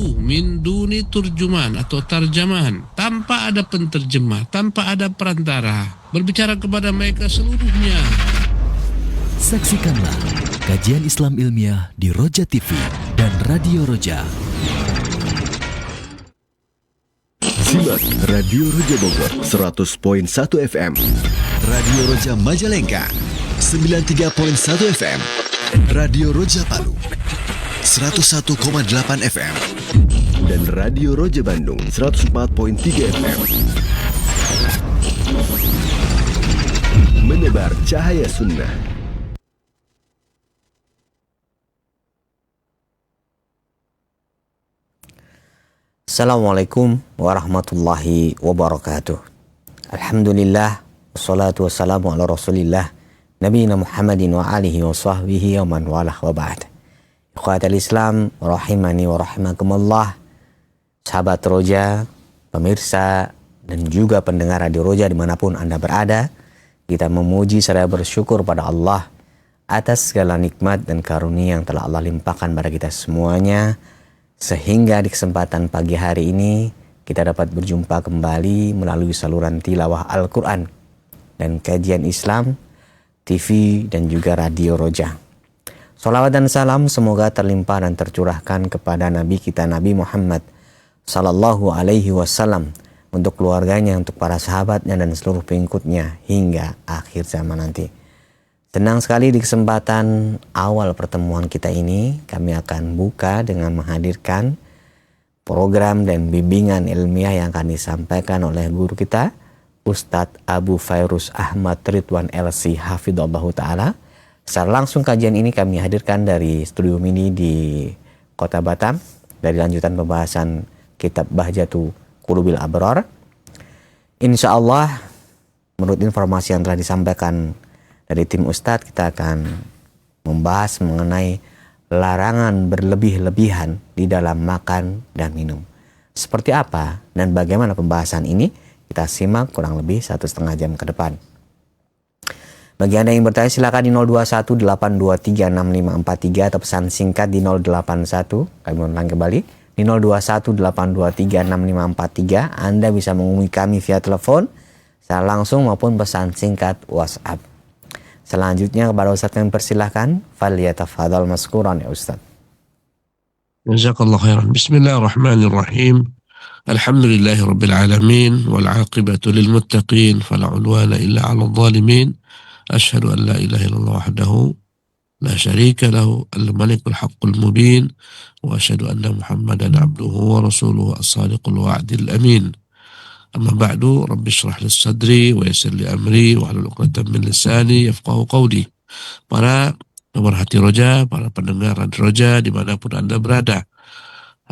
Satu, min duni turjuman atau tarjaman, tanpa ada penterjemah, tanpa ada perantara, berbicara kepada mereka seluruhnya. Saksikanlah kajian Islam ilmiah di Roja TV dan Radio Roja. Simak Radio Roja Bogor 100.1 FM, Radio Roja Majalengka 93.1 FM, Radio Roja Palu 101,8 FM, dan Radio Roja Bandung 104.3 FM. Menebar cahaya sunnah. Assalamualaikum warahmatullahi wabarakatuh. Alhamdulillah, wassalatu wassalamu ala rasulillah, nabiyina Muhammadin wa alihi wa sahbihi wa man walah wa ba'd. Ikhwatal Islam, rahimani wa rahimakumullah. Sahabat Roja, pemirsa, dan juga pendengar Radio Roja dimanapun Anda berada, kita memuji serta bersyukur pada Allah atas segala nikmat dan karunia yang telah Allah limpahkan pada kita semuanya, sehingga di kesempatan pagi hari ini kita dapat berjumpa kembali melalui saluran tilawah Al-Quran dan kajian Islam, TV, dan juga Radio Roja. Salawat dan salam semoga terlimpah dan tercurahkan kepada Nabi kita Nabi Muhammad Sallallahu Alaihi Wasallam, untuk keluarganya, untuk para sahabatnya, dan seluruh pengikutnya hingga akhir zaman nanti. Senang sekali di kesempatan awal pertemuan kita ini, kami akan buka dengan menghadirkan program dan bimbingan ilmiah yang akan disampaikan oleh guru kita, Ustadz Abu Fairuz Ahmad Ridwan LC Hafidhullah Ta'ala. Secara langsung kajian ini kami hadirkan dari studio mini di Kota Batam, dari lanjutan pembahasan kitab Bahjatu Qulubil Abrar. Insya Allah, menurut informasi yang telah disampaikan dari tim Ustadz, kita akan membahas mengenai larangan berlebih-lebihan di dalam makan dan minum. Seperti apa dan bagaimana pembahasan ini? Kita simak kurang lebih 1,5 jam ke depan. Bagi Anda yang bertanya silakan di 0218236543 atau pesan singkat di 081. Kami ulang kembali di 0218236543. Anda bisa menghubungi kami via telepon secara langsung maupun pesan singkat WhatsApp. Selanjutnya kepada Ustaz kami persilahkan, falyatafadhal maskuran ya Ustaz. Jazakallahu khairan. Bismillahirrahmanirrahim. Alhamdulillahirabbil alamin wal 'aqibatu lil muttaqin fala 'udwana illa 'alal zalimin. Asyhadu an la ilaha illallah wahdahu la syarika lahu al-malikul haqqul mubin wa asyhadu anna Muhammadan 'abduhu wa rasuluhu as-sadiqul wa'dil amin. Amma ba'du, rabbi shrah li sadri wa yassir li amri wa hlul 'uqdatam min lisani yafqahu qawli. Para pemerhati Roja, para pendengar Radio Roja dimanapun Anda berada,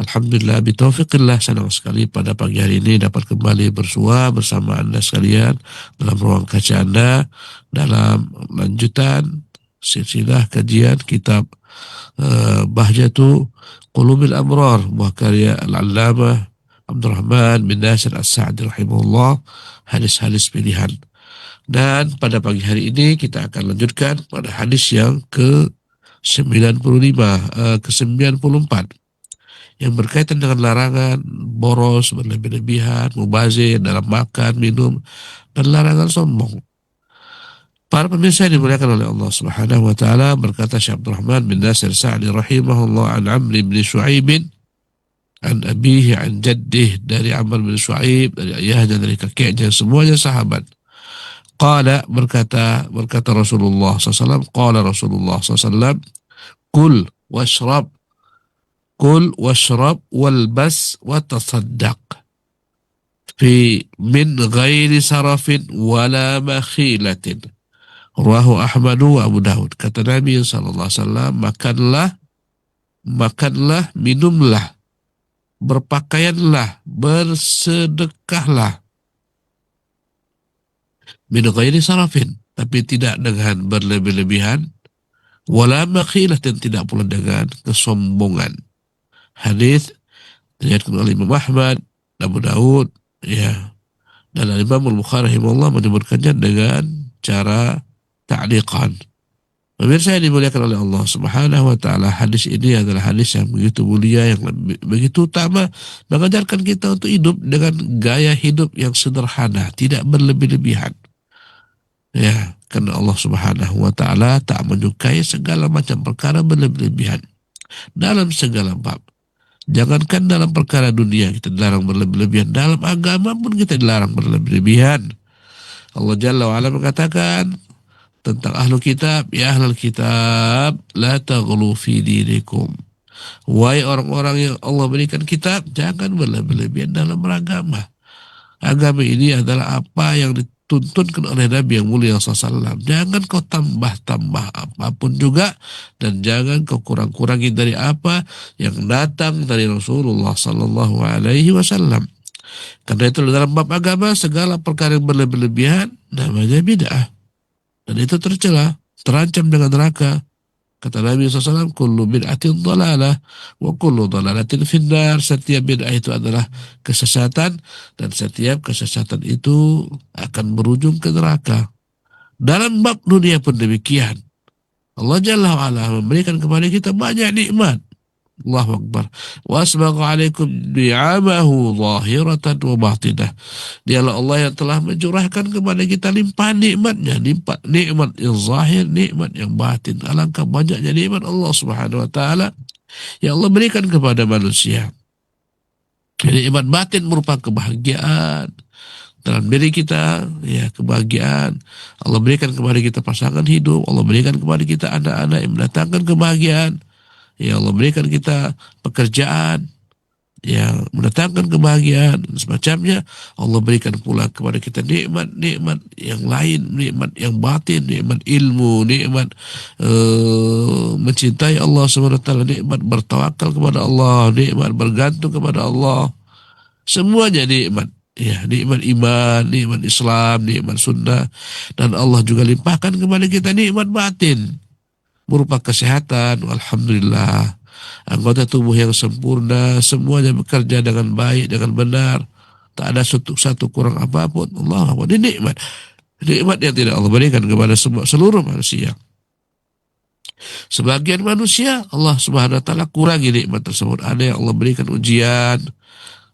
alhamdulillah bitaufiqillah, senang sekali pada pagi hari ini dapat kembali bersua bersama Anda sekalian dalam ruang kaca Anda dalam lanjutan silsilah kajian kitab Bahjatu Qulubil Abrar, buah karya Al-Allamah Abdurrahman bin Nasir As-Sa'di rahimahullah, hadis-hadis pilihan. Dan pada pagi hari ini kita akan lanjutkan pada hadis yang ke-94 yang berkaitan dengan larangan boros, berlebih-lebihan, mubazir dalam makan, minum, dan larangan sombong. Para pemirsa yang dimuliakan oleh Allah Subhanahu wa taala, berkata Syekh Abdurrahman bin Nasir Sa'di rahimahullah an Amr bin Shu'aib an abihi an jaddih, dari Amr bin Shu'aib, dari ayahnya, dari kakeknya, semuanya sahabat. Qala, berkata Rasulullah SAW, qala Rasulullah SAW, kul washrab walbas watasaddaq fi min ghairi sarafin wala makhilatin. Rawahu Ahmad wa Abu Daud. Kata Nabi SAW, makanlah, minumlah, berpakaianlah, bersedekahlah. Min ghairi sarafin, tapi tidak dengan berlebih-lebihan, wala makhilatin, tidak pula dengan kesombongan. Hadis diriwayatkan oleh Imam Ahmad, Abu Daud, ya, dan Imam Al-Bukhari rahimahullah menyebutkannya dengan cara ta'liqan, Pemirsa yang dimuliakan oleh Allah Subhanahu wa taala, hadis ini adalah hadis yang begitu mulia, yang begitu utama, mengajarkan kita untuk hidup dengan gaya hidup yang sederhana, tidak berlebih-lebihan. Ya, karena Allah Subhanahu wa taala tak menyukai segala macam perkara berlebih-lebihan dalam segala bab. Jangankan dalam perkara dunia kita dilarang berlebih-lebihan, dalam agama pun kita dilarang berlebih-lebihan. Allah Jalla wa Ala mengatakan tentang ahlu kitab, ya ahlul kitab, la taghlu fi dinikum. Wahai orang-orang yang Allah berikan kitab, jangan berlebih-lebihan dalam beragama. Agama ini adalah apa yang dituntunkan oleh Nabi yang mulia SAW. Jangan kau tambah-tambah apapun juga, dan jangan kau kurang-kurangi dari apa yang datang dari Rasulullah Sallallahu Alaihi Wasallam. Karena itu dalam bab agama segala perkara yang berlebih-lebihan namanya bid'ah. Dan itu tercela, terancam dengan neraka. Kata Nabi SAW, kullu bid'atin dhalalah, wa kullu dhalalatin finnar. Setiap bid'ah itu adalah kesesatan, dan setiap kesesatan itu akan berujung ke neraka. Dalam bab dunia pun demikian. Allah Jalla wa'ala memberikan kepada kita banyak nikmat. Allahu Akbar. Wa asbagha alaikum ni'amahu zahiratan wa batinah. Dialah Allah yang telah mencurahkan kepada kita limpahan nikmatnya, nikmat yang zahir, nikmat yang batin. Alangkah banyaknya nikmat Allah Subhanahu wa taala yang Allah berikan kepada manusia. Nikmat batin merupakan kebahagiaan dalam diri kita, ya, kebahagiaan. Allah berikan kepada kita pasangan hidup, Allah berikan kepada kita anak-anak yang mendatangkan kebahagiaan. Ya, Allah berikan kita pekerjaan yang mendatangkan kebahagiaan dan semacamnya. Allah berikan pula kepada kita nikmat-nikmat yang lain, nikmat yang batin, nikmat ilmu, nikmat mencintai Allah SWT, nikmat bertawakal kepada Allah, nikmat bergantung kepada Allah. Semuanya nikmat. Ya, nikmat iman, nikmat Islam, nikmat sunnah. Dan Allah juga limpahkan kepada kita nikmat batin berupa kesehatan. Alhamdulillah, anggota tubuh yang sempurna, semuanya bekerja dengan baik, dengan benar, tak ada satu kurang apapun. Allah, ini nikmat yang tidak Allah berikan kepada seluruh manusia. Sebagian manusia Allah Subhanahu wa taala kurangi nikmat tersebut. Ada yang Allah berikan ujian,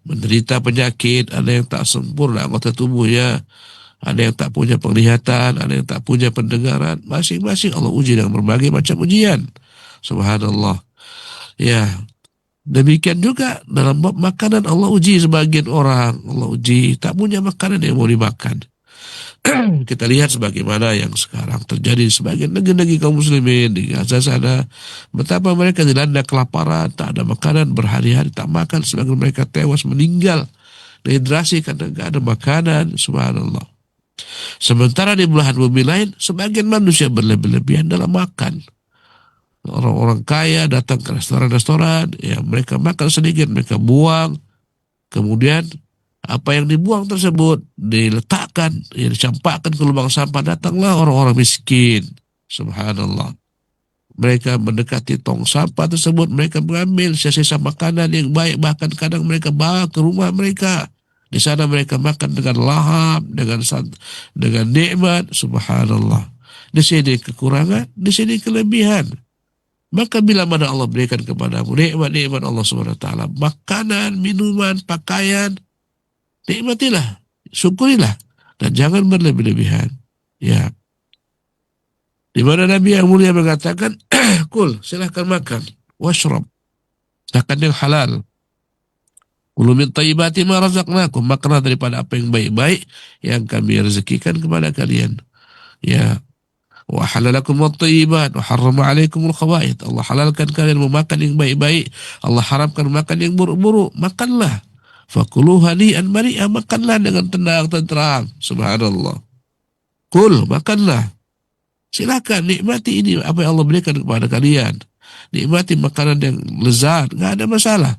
menderita penyakit, ada yang tak sempurna anggota tubuhnya, ada yang tak punya penglihatan, ada yang tak punya pendengaran. Masing-masing Allah uji dengan berbagai macam ujian. Subhanallah. Ya, demikian juga dalam bab makanan Allah uji sebagian orang. Allah uji tak punya makanan yang mau dimakan. Kita lihat sebagaimana yang sekarang terjadi di sebagian negeri-negeri kaum muslimin di Gaza sana. Betapa mereka dilanda kelaparan, tak ada makanan, berhari-hari tak makan, sebagian mereka tewas meninggal dehidrasi karena tidak ada makanan. Subhanallah. Sementara di belahan bumi lain, sebagian manusia berlebih-lebihan dalam makan. Orang-orang kaya datang ke restoran-restoran, ya, mereka makan sedikit, mereka buang. Kemudian apa yang dibuang tersebut diletakkan, ya, dicampakkan ke lubang sampah. Datanglah orang-orang miskin. Subhanallah. Mereka mendekati tong sampah tersebut, mereka mengambil sisa-sisa makanan yang baik, bahkan kadang mereka bawa ke rumah mereka. Di sana mereka makan dengan lahap, dengan nikmat. Subhanallah. Di sini kekurangan, di sini kelebihan. Maka bila mana Allah berikan kepadamu nikmat-nikmat Allah SWT, makanan, minuman, pakaian, nikmatilah, syukurilah, dan jangan berlebih-lebihan. Ya. Di mana Nabi yang mulia mengatakan, kul, silahkan makan, washrab, makan yang halal. Kulu min thayyibati ma razaqnakum, makanlah daripada apa yang baik-baik yang kami rezekikan kepada kalian. Ya. Wa halalakum at-thayyibat wa harrama 'alaikumul khaba'ith. Allah halalkan kalian memakan yang baik-baik, Allah haramkan makan yang buruk-buruk. Makanlah. Fakulu hani'an mari'ah, makanlah dengan tenang tenteram. Subhanallah. Kul, makanlah. Silakan nikmati ini apa yang Allah berikan kepada kalian. Nikmati makanan yang lezat, enggak ada masalah.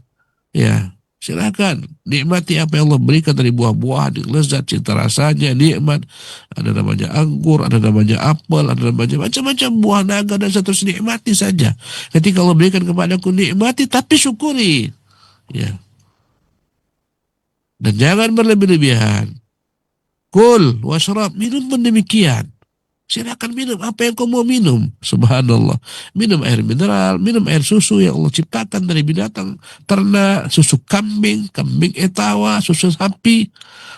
Ya. Silakan nikmati apa yang Allah berikan dari buah-buahan yang lezat, cita rasanya nikmat. Ada namanya anggur, ada namanya apel, ada namanya macam-macam buah naga dan seterusnya. Nikmati saja. Ketika Allah berikan kepadaku, nikmati tapi syukuri. Ya. Dan jangan berlebih-lebihan. Kul washrab, minum pun demikian. Silakan minum apa yang kau mau minum. Subhanallah. Minum air mineral, minum air susu yang Allah ciptakan dari binatang ternak, susu kambing, kambing etawa, susu sapi,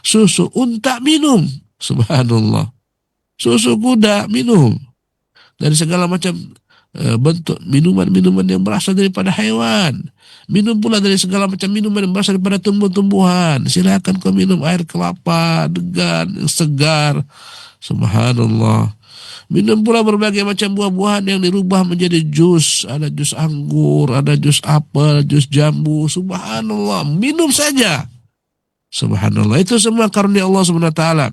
susu unta minum. Subhanallah. Susu kuda minum. Dari segala macam bentuk minuman-minuman yang berasal daripada hewan. Minum pula dari segala macam minuman yang berasal daripada tumbuh-tumbuhan. Silakan kau minum air kelapa, degan, yang segar. Subhanallah. Minum pula berbagai macam buah-buahan yang dirubah menjadi jus. Ada jus anggur, ada jus apel, jus jambu. Subhanallah. Minum saja. Subhanallah. Itu semua karunia Allah Subhanahu wa taala.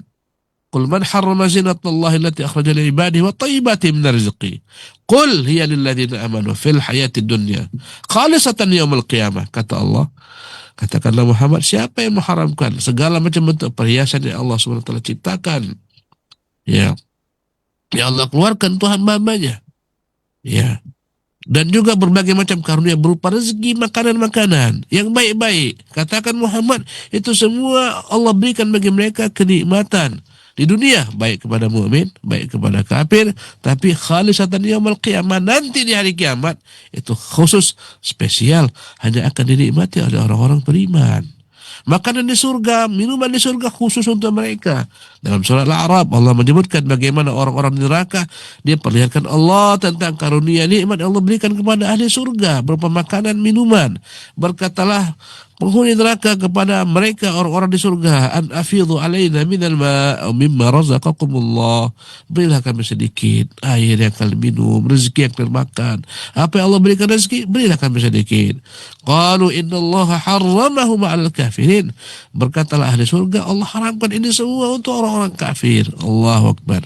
Qul man harrama zinatallahi allati akhraja li ibadihi wa tayyibati min rizqi. Qul hiya lil ladzina amanu fil hayatid dunya khalisatan yaumil qiyamah. Kata Allah, katakanlah Muhammad, siapa yang mengharamkan segala macam bentuk perhiasan yang Allah Subhanahu wa taala ciptakan? Ya. Ya Allah keluarkan Tuhan hambanya. Ya. Dan juga berbagai macam karunia berupa rezeki, makanan-makanan yang baik-baik. Katakan Muhammad, itu semua Allah berikan bagi mereka kenikmatan di dunia, baik kepada mukmin, baik kepada kafir, tapi khalisatan yaumil qiyamah, nanti di hari kiamat itu khusus spesial hanya akan dinikmati oleh orang-orang beriman. Makanan di surga, minuman di surga khusus untuk mereka. Dalam surah Al-A'raf Allah menyebutkan bagaimana orang-orang di neraka dia perlihatkan Allah tentang karunia nikmat yang Allah berikan kepada ahli surga berupa makanan, minuman. Berkatalah penghuni neraka kepada mereka orang-orang di surga, an afidhu alaina minal ma'a mimma razaqakumullah. Berilah kami sedikit air yang kalian minum, rezeki yang kalian makan. Apa yang Allah berikan rezeki, berilah kami sedikit. Qalu innallaha harramahu ma'al kafirin. Berkatalah ahli surga, Allah haramkan ini semua untuk orang-orang kafir. Allahu Akbar.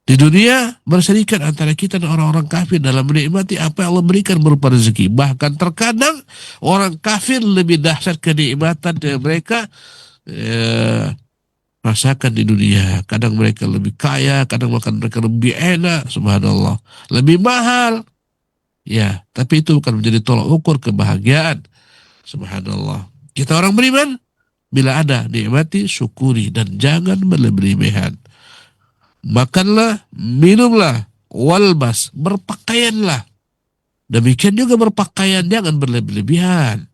Di dunia berserikat antara kita dan orang-orang kafir dalam menikmati apa yang Allah berikan berupa rezeki. Bahkan terkadang orang kafir lebih dahsyat kenikmatan yang mereka rasakan di dunia. Kadang mereka lebih kaya, kadang makan mereka lebih enak, subhanallah, lebih mahal. Ya, tapi itu bukan menjadi tolak ukur kebahagiaan. Subhanallah. Kita orang beriman, bila ada nikmati, syukuri dan jangan berlebihan. Makanlah, minumlah, walbas, berpakaianlah. Demikian juga berpakaian, jangan berlebihan.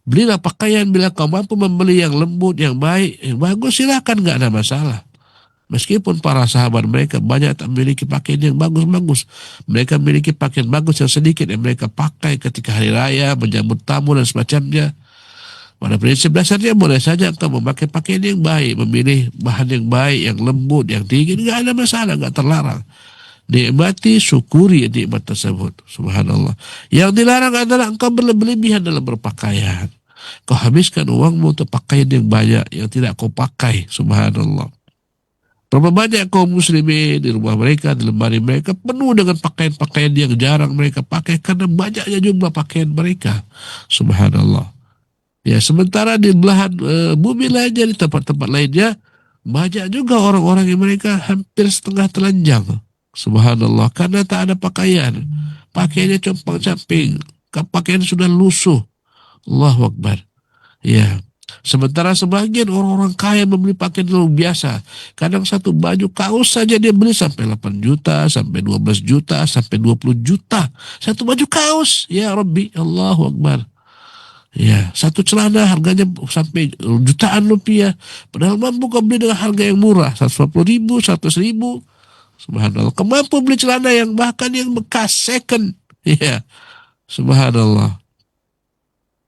Belilah pakaian bila kau mampu membeli yang lembut, yang baik, yang bagus, silakan, gak ada masalah. Meskipun para sahabat mereka banyak tak memiliki pakaian yang bagus-bagus. Mereka memiliki pakaian bagus yang sedikit yang mereka pakai ketika hari raya, menyambut tamu dan semacamnya. Pada prinsip dasarnya boleh saja engkau memakai pakaian yang baik, memilih bahan yang baik, yang lembut, yang dingin, gak ada masalah, gak terlarang. Nikmati, syukuri nikmat tersebut. Subhanallah. Yang dilarang adalah engkau berlebihan dalam berpakaian. Kau habiskan uangmu untuk pakaian yang banyak yang tidak kau pakai. Subhanallah. Berapa banyak kaum muslimin di rumah mereka, di lemari mereka penuh dengan pakaian-pakaian yang jarang mereka pakai karena banyaknya jumlah pakaian mereka. Subhanallah. Ya, sementara di belahan bumi lainnya, di tempat-tempat lainnya banyak juga orang-orang yang mereka hampir setengah telanjang. Subhanallah, karena tak ada pakaian. Pakaiannya compang-camping, pakaian sudah lusuh. Allahu Akbar. Ya. Sementara sebagian orang-orang kaya membeli pakaian luar biasa. Kadang satu baju kaos saja dia beli sampai 8 juta, sampai 12 juta, sampai 20 juta. Satu baju kaos. Ya Rabbi, Allahu Akbar. Ya, satu celana harganya sampai jutaan rupiah. Padahal mampu kau beli dengan harga yang murah, 150 ribu, 100 ribu. Subhanallah. Kau mampu beli celana yang bahkan yang bekas, second. Ya, subhanallah.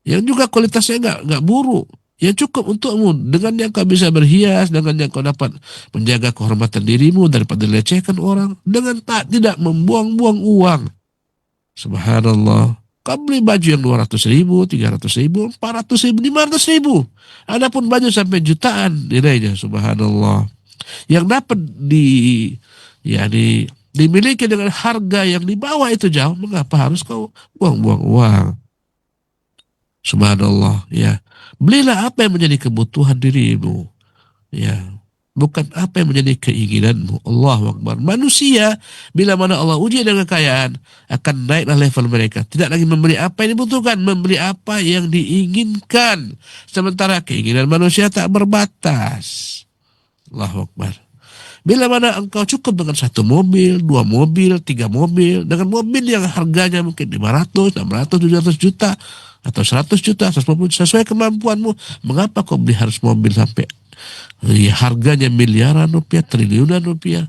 Yang juga kualitasnya nggak buruk. Ya cukup untukmu. Dengan yang kau bisa berhias, dengan yang kau dapat menjaga kehormatan dirimu daripada dilecehkan orang, dengan tidak membuang-buang uang. Subhanallah. Kau beli baju yang 200 ribu, 300 ribu, 400 ribu, 500 ribu. Adapun baju sampai jutaan nilainya. Subhanallah. Yang dapat dimiliki dengan harga yang di bawah itu jauh, mengapa harus kau buang-buang uang? Subhanallah, ya. Belilah apa yang menjadi kebutuhan dirimu, ya. Bukan apa yang menjadi keinginanmu. Allahu Akbar. Manusia, bila mana Allah uji dengan kekayaan, akan naiklah level mereka. Tidak lagi membeli apa yang dibutuhkan, membeli apa yang diinginkan. Sementara keinginan manusia tak berbatas. Allahu Akbar. Bila mana engkau cukup dengan 1 mobil, 2 mobil, 3 mobil, dengan mobil yang harganya mungkin 500, 600, 700 juta, atau 100 juta, 150 juta, sesuai kemampuanmu, mengapa kau beli harus mobil sampai harganya miliaran rupiah, triliunan rupiah?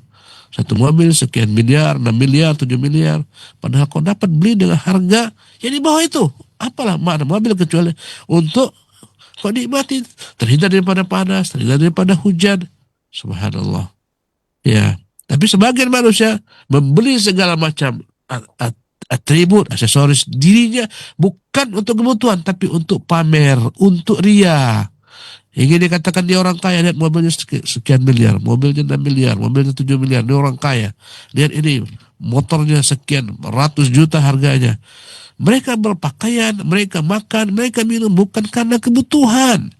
1 mobil sekian miliar, 6 miliar, 7 miliar. Padahal kau dapat beli dengan harga yang di bawah itu. Apalah makna mobil kecuali untuk kau nikmati, terhindar daripada panas, terhindar daripada hujan. Subhanallah. Ya, tapi sebagian manusia membeli segala macam atribut, aksesoris dirinya bukan untuk kebutuhan, tapi untuk pamer, untuk ria. Ingin dikatakan dia orang kaya, lihat mobilnya sekian miliar, mobilnya 6 miliar, mobilnya 7 miliar, dia orang kaya. Lihat ini, motornya sekian ratus juta harganya. Mereka berpakaian, mereka makan, mereka minum bukan karena kebutuhan,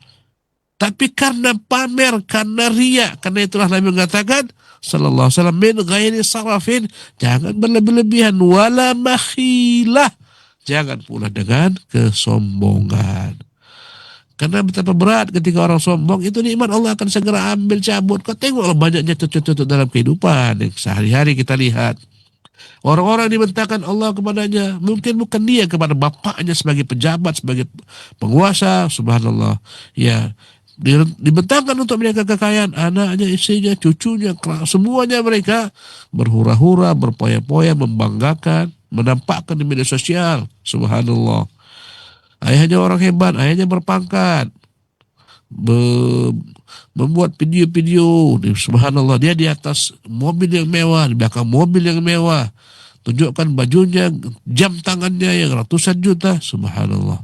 tapi karena pamer, karena ria. Karena itulah Nabi mengatakan sallallahu alaihi wasallam, min ghairi sarafin, jangan berlebih-lebihan, wala makhilah, jangan pula dengan kesombongan. Karena betapa berat ketika orang sombong, itu nikmat Allah akan segera ambil cabut. Kau tengoklah banyaknya contoh-contoh dalam kehidupan yang sehari-hari kita lihat. Orang-orang dibentangkan Allah kepadanya, mungkin bukan dia kepada bapaknya sebagai pejabat, sebagai penguasa, subhanallah. Ya, dibentangkan untuk mereka kekayaan, anaknya, istrinya, cucunya, semuanya mereka berhura-hura, berpoya-poya, membanggakan, menampakkan di media sosial, subhanallah. Ayahnya orang hebat, ayahnya berpangkat, membuat video-video, subhanallah, dia di atas mobil yang mewah, di belakang mobil yang mewah, tunjukkan bajunya, jam tangannya yang ratusan juta, subhanallah.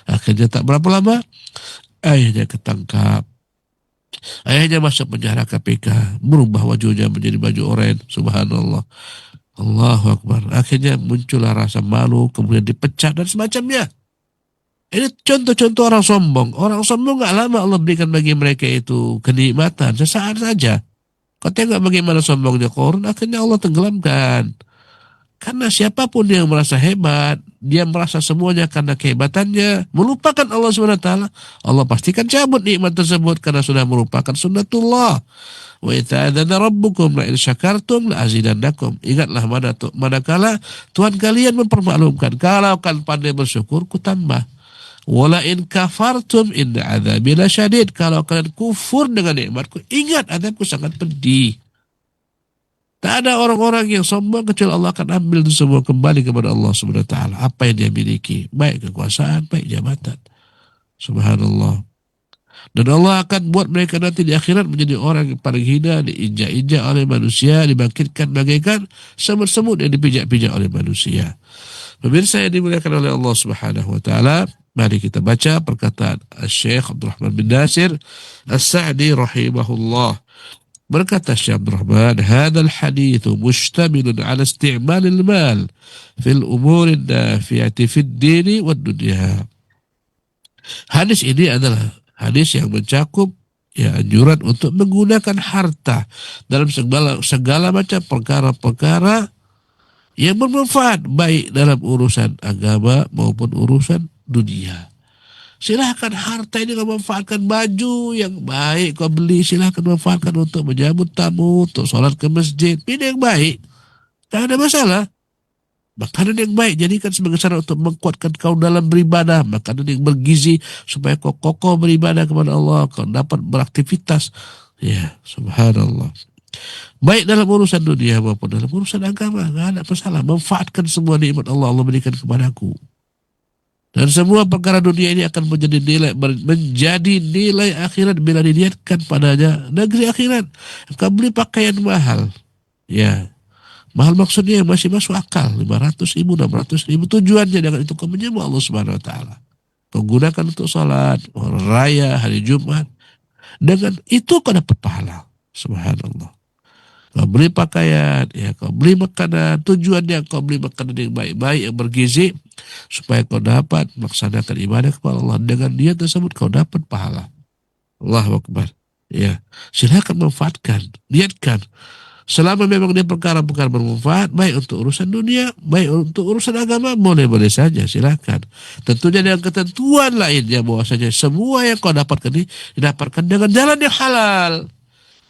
Akhirnya tak berapa lama, ayahnya ketangkap, ayahnya masuk penjara KPK, berubah wajahnya menjadi baju oranye, subhanallah. Allahu Akbar. Akhirnya muncullah rasa malu, kemudian dipecat dan semacamnya. Ini contoh-contoh orang sombong. Orang sombong gak lama Allah berikan bagi mereka itu kenikmatan, sesaat saja. Kau tengok bagaimana sombongnya Qarun, akhirnya Allah tenggelamkan. Karena siapapun yang merasa hebat, dia merasa semuanya karena kehebatannya, melupakan Allah SWT, Allah pastikan cabut nikmat tersebut karena sudah merupakan sunnatullah. Wa ta'adana rabbukum la in syakartum la azidannakum. Ingatlah manakala Tuhan kalian mempermaklumkan, kalau kalian pandai bersyukur, ku tambah. Wala in kafartum inna adzabi lasyadid. Kalau kalian kufur dengan nikmatku, ingat azabku sangat pedih. Tak ada orang-orang yang sombong kecuali Allah akan ambil itu semua kembali kepada Allah Subhanahu wa taala. Apa yang dia miliki, baik kekuasaan, baik jabatan. Subhanallah. Dan Allah akan buat mereka nanti di akhirat menjadi orang yang paling hina, diinjak-injak oleh manusia, dibangkitkan bagaikan semut-semut yang dipijak-pijak oleh manusia. Pemirsa yang dimuliakan oleh Allah Subhanahu wa taala, mari kita baca perkataan Syekh Abdul Rahman bin Nasir As-Sa'di rahimahullah. Berkata Syekh Abdul Rahman, "Hadzal haditsu mustamilun 'ala isti'mal al-mal fil umur an-nafi'ati fid din wad dunya." Hadis ini adalah hadis yang mencakup anjuran untuk menggunakan harta dalam segala macam perkara-perkara yang bermanfaat, baik dalam urusan agama maupun urusan dunia. Silahkan harta ini kau manfaatkan, baju yang baik kau beli, silahkan manfaatkan untuk menyambut tamu, untuk sholat ke masjid, pilih yang baik, tak ada masalah. Makanan yang baik jadikan sebagai cara untuk menguatkan kau dalam beribadah, makanan yang bergizi supaya kau kokoh beribadah kepada Allah, kau dapat beraktivitas. Ya, subhanallah. Baik dalam urusan dunia maupun dalam urusan agama, tidak ada masalah. Manfaatkan semua nikmat Allah berikan kepadaku. Dan semua perkara dunia ini akan menjadi nilai akhirat bila dilihatkan padanya negeri akhirat. Kau beli pakaian mahal, ya, mahal maksudnya yang masih masuk akal, 500.000, 600.000, tujuannya dengan itu kau menyembah Allah Subhanahu wa taala. Kau gunakan untuk salat, hari raya, hari Jumat. Dengan itu kau dapat pahala. Subhanallah. Kau beli pakaian, ya, kau beli makanan, tujuannya kau beli makanan yang baik-baik, yang bergizi, supaya kau dapat melaksanakan ibadah kepada Allah. Dengan dia tersebut kau dapat pahala. Allahu Akbar. Ya, silakan manfaatkan, niatkan. Selama memang dia perkara-perkara bermanfaat, baik untuk urusan dunia, baik untuk urusan agama, boleh-boleh saja, silakan. Tentunya dengan ketentuan lainnya bahwasanya semua yang kau dapatkan ini didapatkan dengan jalan yang halal.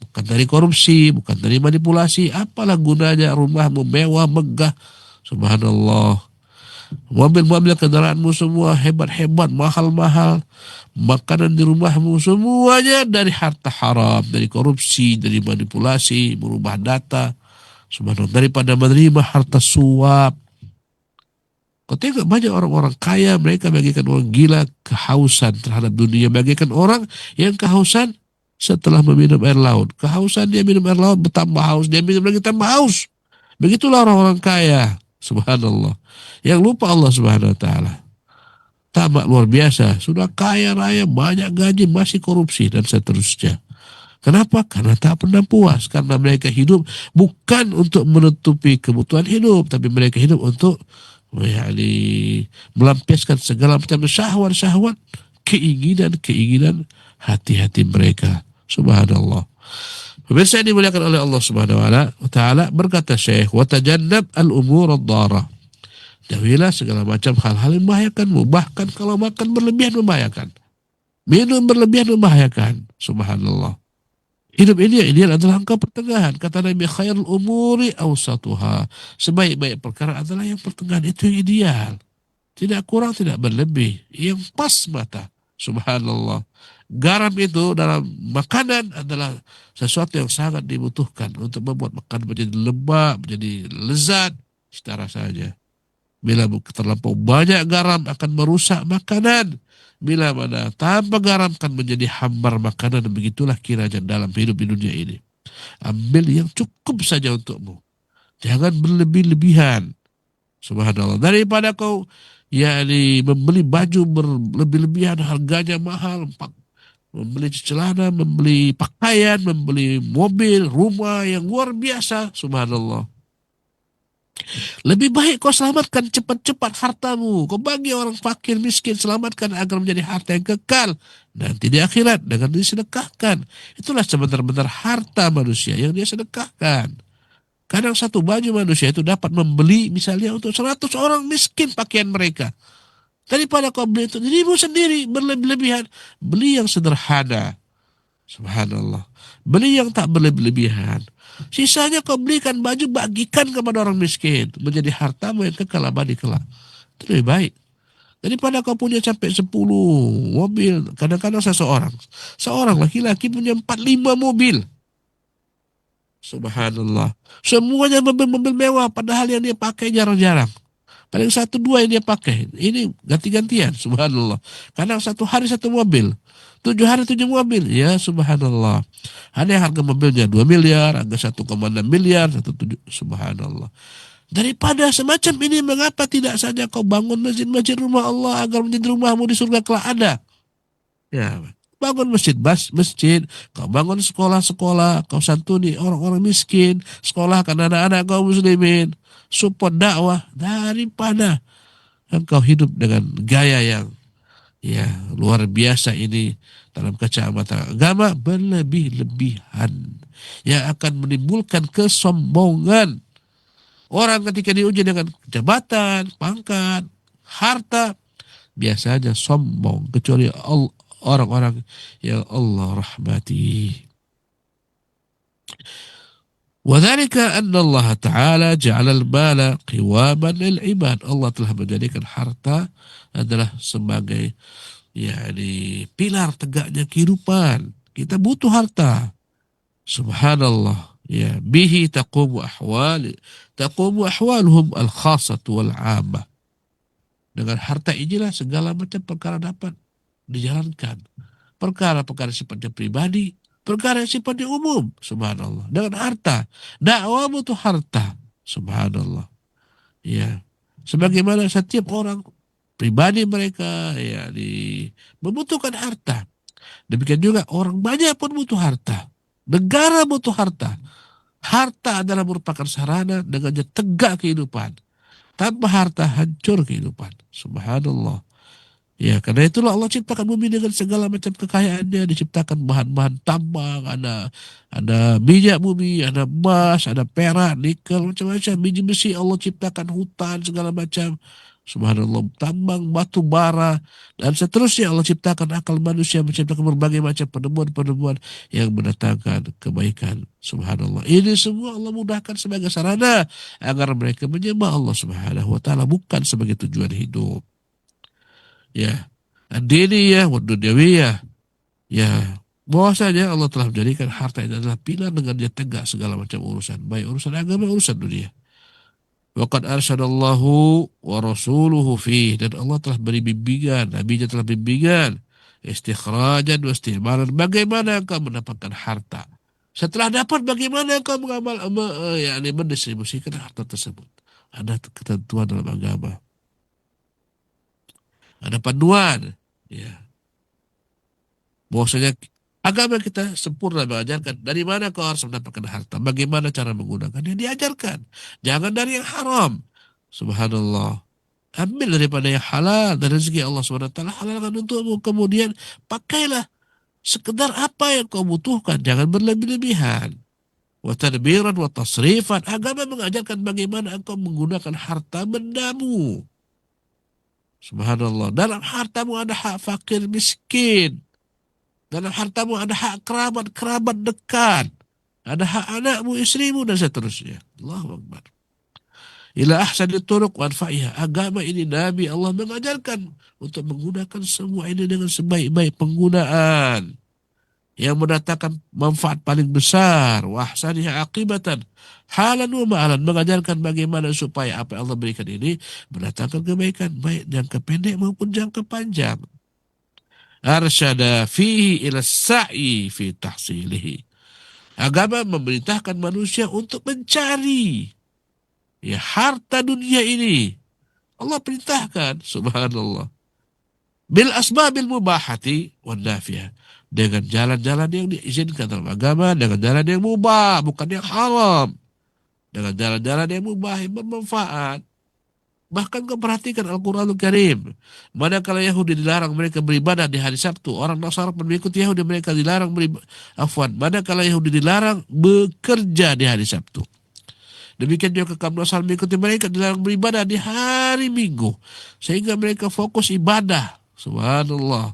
bukan dari korupsi, bukan dari manipulasi. Apalah gunanya rumahmu mewah, megah, subhanallah. Mobil-mobil kendaraanmu semua hebat-hebat, mahal-mahal. Makanan di rumahmu semuanya dari harta haram, dari korupsi, dari manipulasi, merubah data. Subhanallah, daripada menerima harta suap. Kau tengok banyak orang-orang kaya, mereka bagikan orang gila kehausan terhadap dunia. Bagikan orang yang kehausan setelah meminum air laut. Kehausan, dia minum air laut bertambah haus, dia minum lagi tambah haus. Begitulah orang-orang kaya. Subhanallah. Yang lupa Allah Subhanahu wa taala. Tamak luar biasa, sudah kaya raya, banyak gaji, masih korupsi dan seterusnya. Kenapa? Karena tak pernah puas. Karena mereka hidup bukan untuk menutupi kebutuhan hidup, tapi mereka hidup untuk melampiaskan segala macam syahwat-syahwat, keinginan-keinginan hati-hati mereka. Subhanallah. Pemirsa yang dimuliakan oleh Allah Subhanahu wa taala, berkata Syekh, "Wa tajannab al-umur ad-dharah." Jauhilah segala macam hal-hal yang membahayakanmu. Bahkan kalau makan berlebihan membahayakan. Minum berlebihan membahayakan. Subhanallah. Hidup ini adalah engkau pertengahan. Kata Nabi, khairul umuri awsatuha. Sebaik-baik perkara adalah yang pertengahan. Itu yang ideal. Tidak kurang, tidak berlebih. Yang pas mata. Subhanallah. Garam itu dalam makanan adalah sesuatu yang sangat dibutuhkan untuk membuat makanan menjadi lembab, menjadi lezat. Setara saja. Bila terlampau banyak garam akan merusak makanan. Bila mana tanpa garam akan menjadi hambar makanan. Dan begitulah kiranya dalam hidup di dunia ini. Ambil yang cukup saja untukmu. Jangan berlebih-lebihan. Subhanallah. Daripada kau membeli baju berlebih-lebihan, harganya mahal. Membeli celana, membeli pakaian, membeli mobil, rumah yang luar biasa. Subhanallah. Lebih baik kau selamatkan cepat-cepat hartamu. Kau bagi orang fakir miskin, selamatkan agar menjadi harta yang kekal. Nanti di akhirat dengan disedekahkan. Itulah sebentar-bentar harta manusia yang dia sedekahkan. Kadang satu baju manusia itu dapat membeli misalnya untuk 100 orang miskin pakaian mereka. Daripada kau beli untuk dirimu sendiri berlebihan, beli yang sederhana. Subhanallah. Beli yang tak berlebihan. Sisanya kau belikan baju, bagikan kepada orang miskin. Menjadi hartamu yang kekal abadi kelak. Itu lebih baik. Daripada kau punya sampai 10 mobil. Kadang-kadang seorang laki-laki punya 4-5 mobil. Subhanallah. Semuanya mobil-mobil mewah. Padahal yang dia pakai jarang-jarang. Paling 1-2 yang dia pakai. Ini ganti-gantian. Subhanallah. Kadang 1 hari 1 mobil. 7 hari 7 mobil. Ya subhanallah. Ada yang harga mobilnya 2 miliar. Harga 1,6 miliar. 1,7. Subhanallah. Daripada semacam ini, mengapa tidak saja kau bangun masjid-masjid rumah Allah agar menjadi rumahmu di surga kelak ada? Ya, bangun masjid, kau bangun sekolah-sekolah, kau santuni orang-orang miskin, sekolahkan anak-anak kaum muslimin, support dakwah, daripada engkau hidup dengan gaya yang luar biasa ini dalam kacamata agama, berlebih-lebihan yang akan menimbulkan kesombongan. Orang ketika diuji dengan jabatan, pangkat, harta, biasanya sombong, kecuali orang-orang yang Allah rahmati. وذلك أن الله تعالى جعل المال قواما للعباد. Allah telah menjadikan harta adalah sebagai pilar tegaknya kehidupan. Kita butuh harta. Subhanallah. Ya, bihi taqumu ahwaluhum al-khassatu wal-'ammah. Dengan harta inilah segala macam perkara dapat dijalankan. Perkara-perkara sifatnya pribadi, perkara sifatnya umum. Subhanallah. Dengan harta. Dakwah butuh harta. Subhanallah. Ya. Sebagaimana setiap orang pribadi mereka membutuhkan harta. Demikian juga orang banyak pun butuh harta. Negara butuh harta. Harta adalah merupakan sarana dengannya tegak kehidupan. Tanpa harta hancur kehidupan. Subhanallah. Ya, karena itulah Allah ciptakan bumi dengan segala macam kekayaannya. Diciptakan bahan-bahan tambang, ada minyak bumi, ada emas, ada perak, nikel, macam-macam. Biji besi Allah ciptakan, hutan, segala macam. Subhanallah, tambang, batu bara, dan seterusnya. Allah ciptakan akal manusia, menciptakan berbagai macam penemuan-penemuan yang mendatangkan kebaikan. Subhanallah. Ini semua Allah mudahkan sebagai sarana agar mereka menyembah Allah Subhanahu wa taala, bukan sebagai tujuan hidup. Ya. Ad-diniyah wa dunyawiyah. Ya. Bahwasanya Allah telah menjadikan harta ini adalah pilar dengan dia tegak segala macam urusan, baik urusan agama, urusan dunia. Waqad arsyadallahu wa rasuluhu fih, dan Allah telah beri bimbingan, nabinya telah bimbingan, istikhrajan wa istimaran, bagaimana engkau mendapatkan harta. Setelah dapat, bagaimana engkau mendistribusikan harta tersebut. Ada ketentuan dalam agama. Ada panduan. Ya. Bahwasanya agama kita sempurna mengajarkan dari mana kau harus mendapatkan harta, bagaimana cara menggunakannya, diajarkan. Jangan dari yang haram. Subhanallah. Ambil daripada yang halal, dari rezeki Allah SWT halalkan untukmu. Kemudian pakailah sekedar apa yang kau butuhkan, jangan berlebih-lebihan. Wa tadbiran wa tasrifan. Agama mengajarkan bagaimana engkau menggunakan harta bendamu. Subhanallah. Dalam hartamu ada hak fakir miskin. Dalam hartamu ada hak kerabat dekat. Ada hak anakmu, istrimu, dan seterusnya. Allahu Akbar. Ila ahsani turuq wa anfa'iha. Agama ini Nabi Allah mengajarkan untuk menggunakan semua ini dengan sebaik-baik penggunaan yang mendatangkan manfaat paling besar. Wa ahsaniha aqibatan halan wa ma'alan. Mengajarkan bagaimana supaya apa yang Allah berikan ini mendatangkan kebaikan baik jangka pendek maupun jangka panjang. Arsyada fihi ila sa'i fi tahsilihi. Agama memerintahkan manusia untuk mencari ya harta dunia ini. Allah perintahkan, subhanallah. Bil asbabil mubahati wan nafiyah. Dengan jalan-jalan yang diizinkan dalam agama, dengan jalan yang mubah, bukan yang haram. Dengan jalan-jalan yang mubah, yang bermanfaat. Bahkan kau perhatikan Al-Quranul Karim. Manakala Yahudi dilarang mereka beribadah di hari Sabtu, orang Nasara pun mengikuti Yahudi, mereka dilarang manakala Yahudi dilarang bekerja di hari Sabtu. Demikian juga kaum Nasara mengikuti mereka dilarang beribadah di hari Minggu, sehingga mereka fokus ibadah. Subhanallah.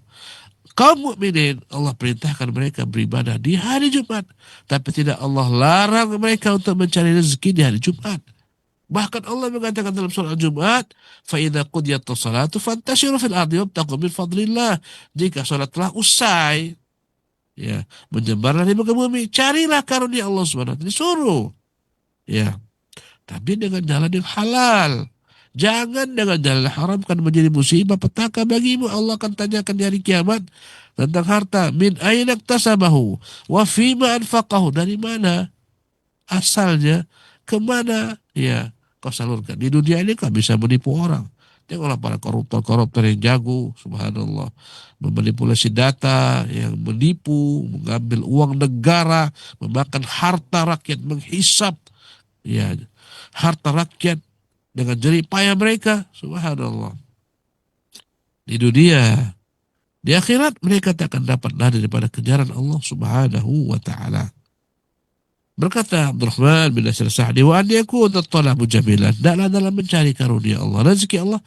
Kaum mukminin Allah perintahkan mereka beribadah di hari Jumat, tapi tidak Allah larang mereka untuk mencari rezeki di hari Jumat. Bahkan Allah mengatakan dalam surah Al-Jumat, فَإِذَا قُضِيَتْ الصَّلَاةُ فَانْتَشِرُوا فِي الْأَرْضِ وَابْتَغُوا مِنْ فَضْلِ اللَّهِ. Jika salat telah usai, ya, menyebarlah di muka bumi, carilah karunia Allah SWT. Disuruh. Ya. Tapi dengan jalan yang halal. Jangan dengan jalan yang haram, kan menjadi musibah petaka bagimu. Allah akan tanyakan di hari kiamat tentang harta. Min aina iktasabahu wa fima anfaqahu. Dari mana asalnya, kemana ya kau salurkan. Di dunia ini kau bisa menipu orang. Tengoklah para koruptor yang jago, subhanallah, memanipulasi data, yang menipu, mengambil uang negara, memakan harta rakyat, menghisap ya harta rakyat dengan jerih payah mereka, subhanallah. Di dunia, di akhirat mereka tak akan dapat lari daripada kejaran Allah Subhanahu wa taala. Berkata Abdurrahman bin Nasir Sa'di, wa an yakun at-talabu jamilan. Dalam mencari karunia Allah, rezeki Allah,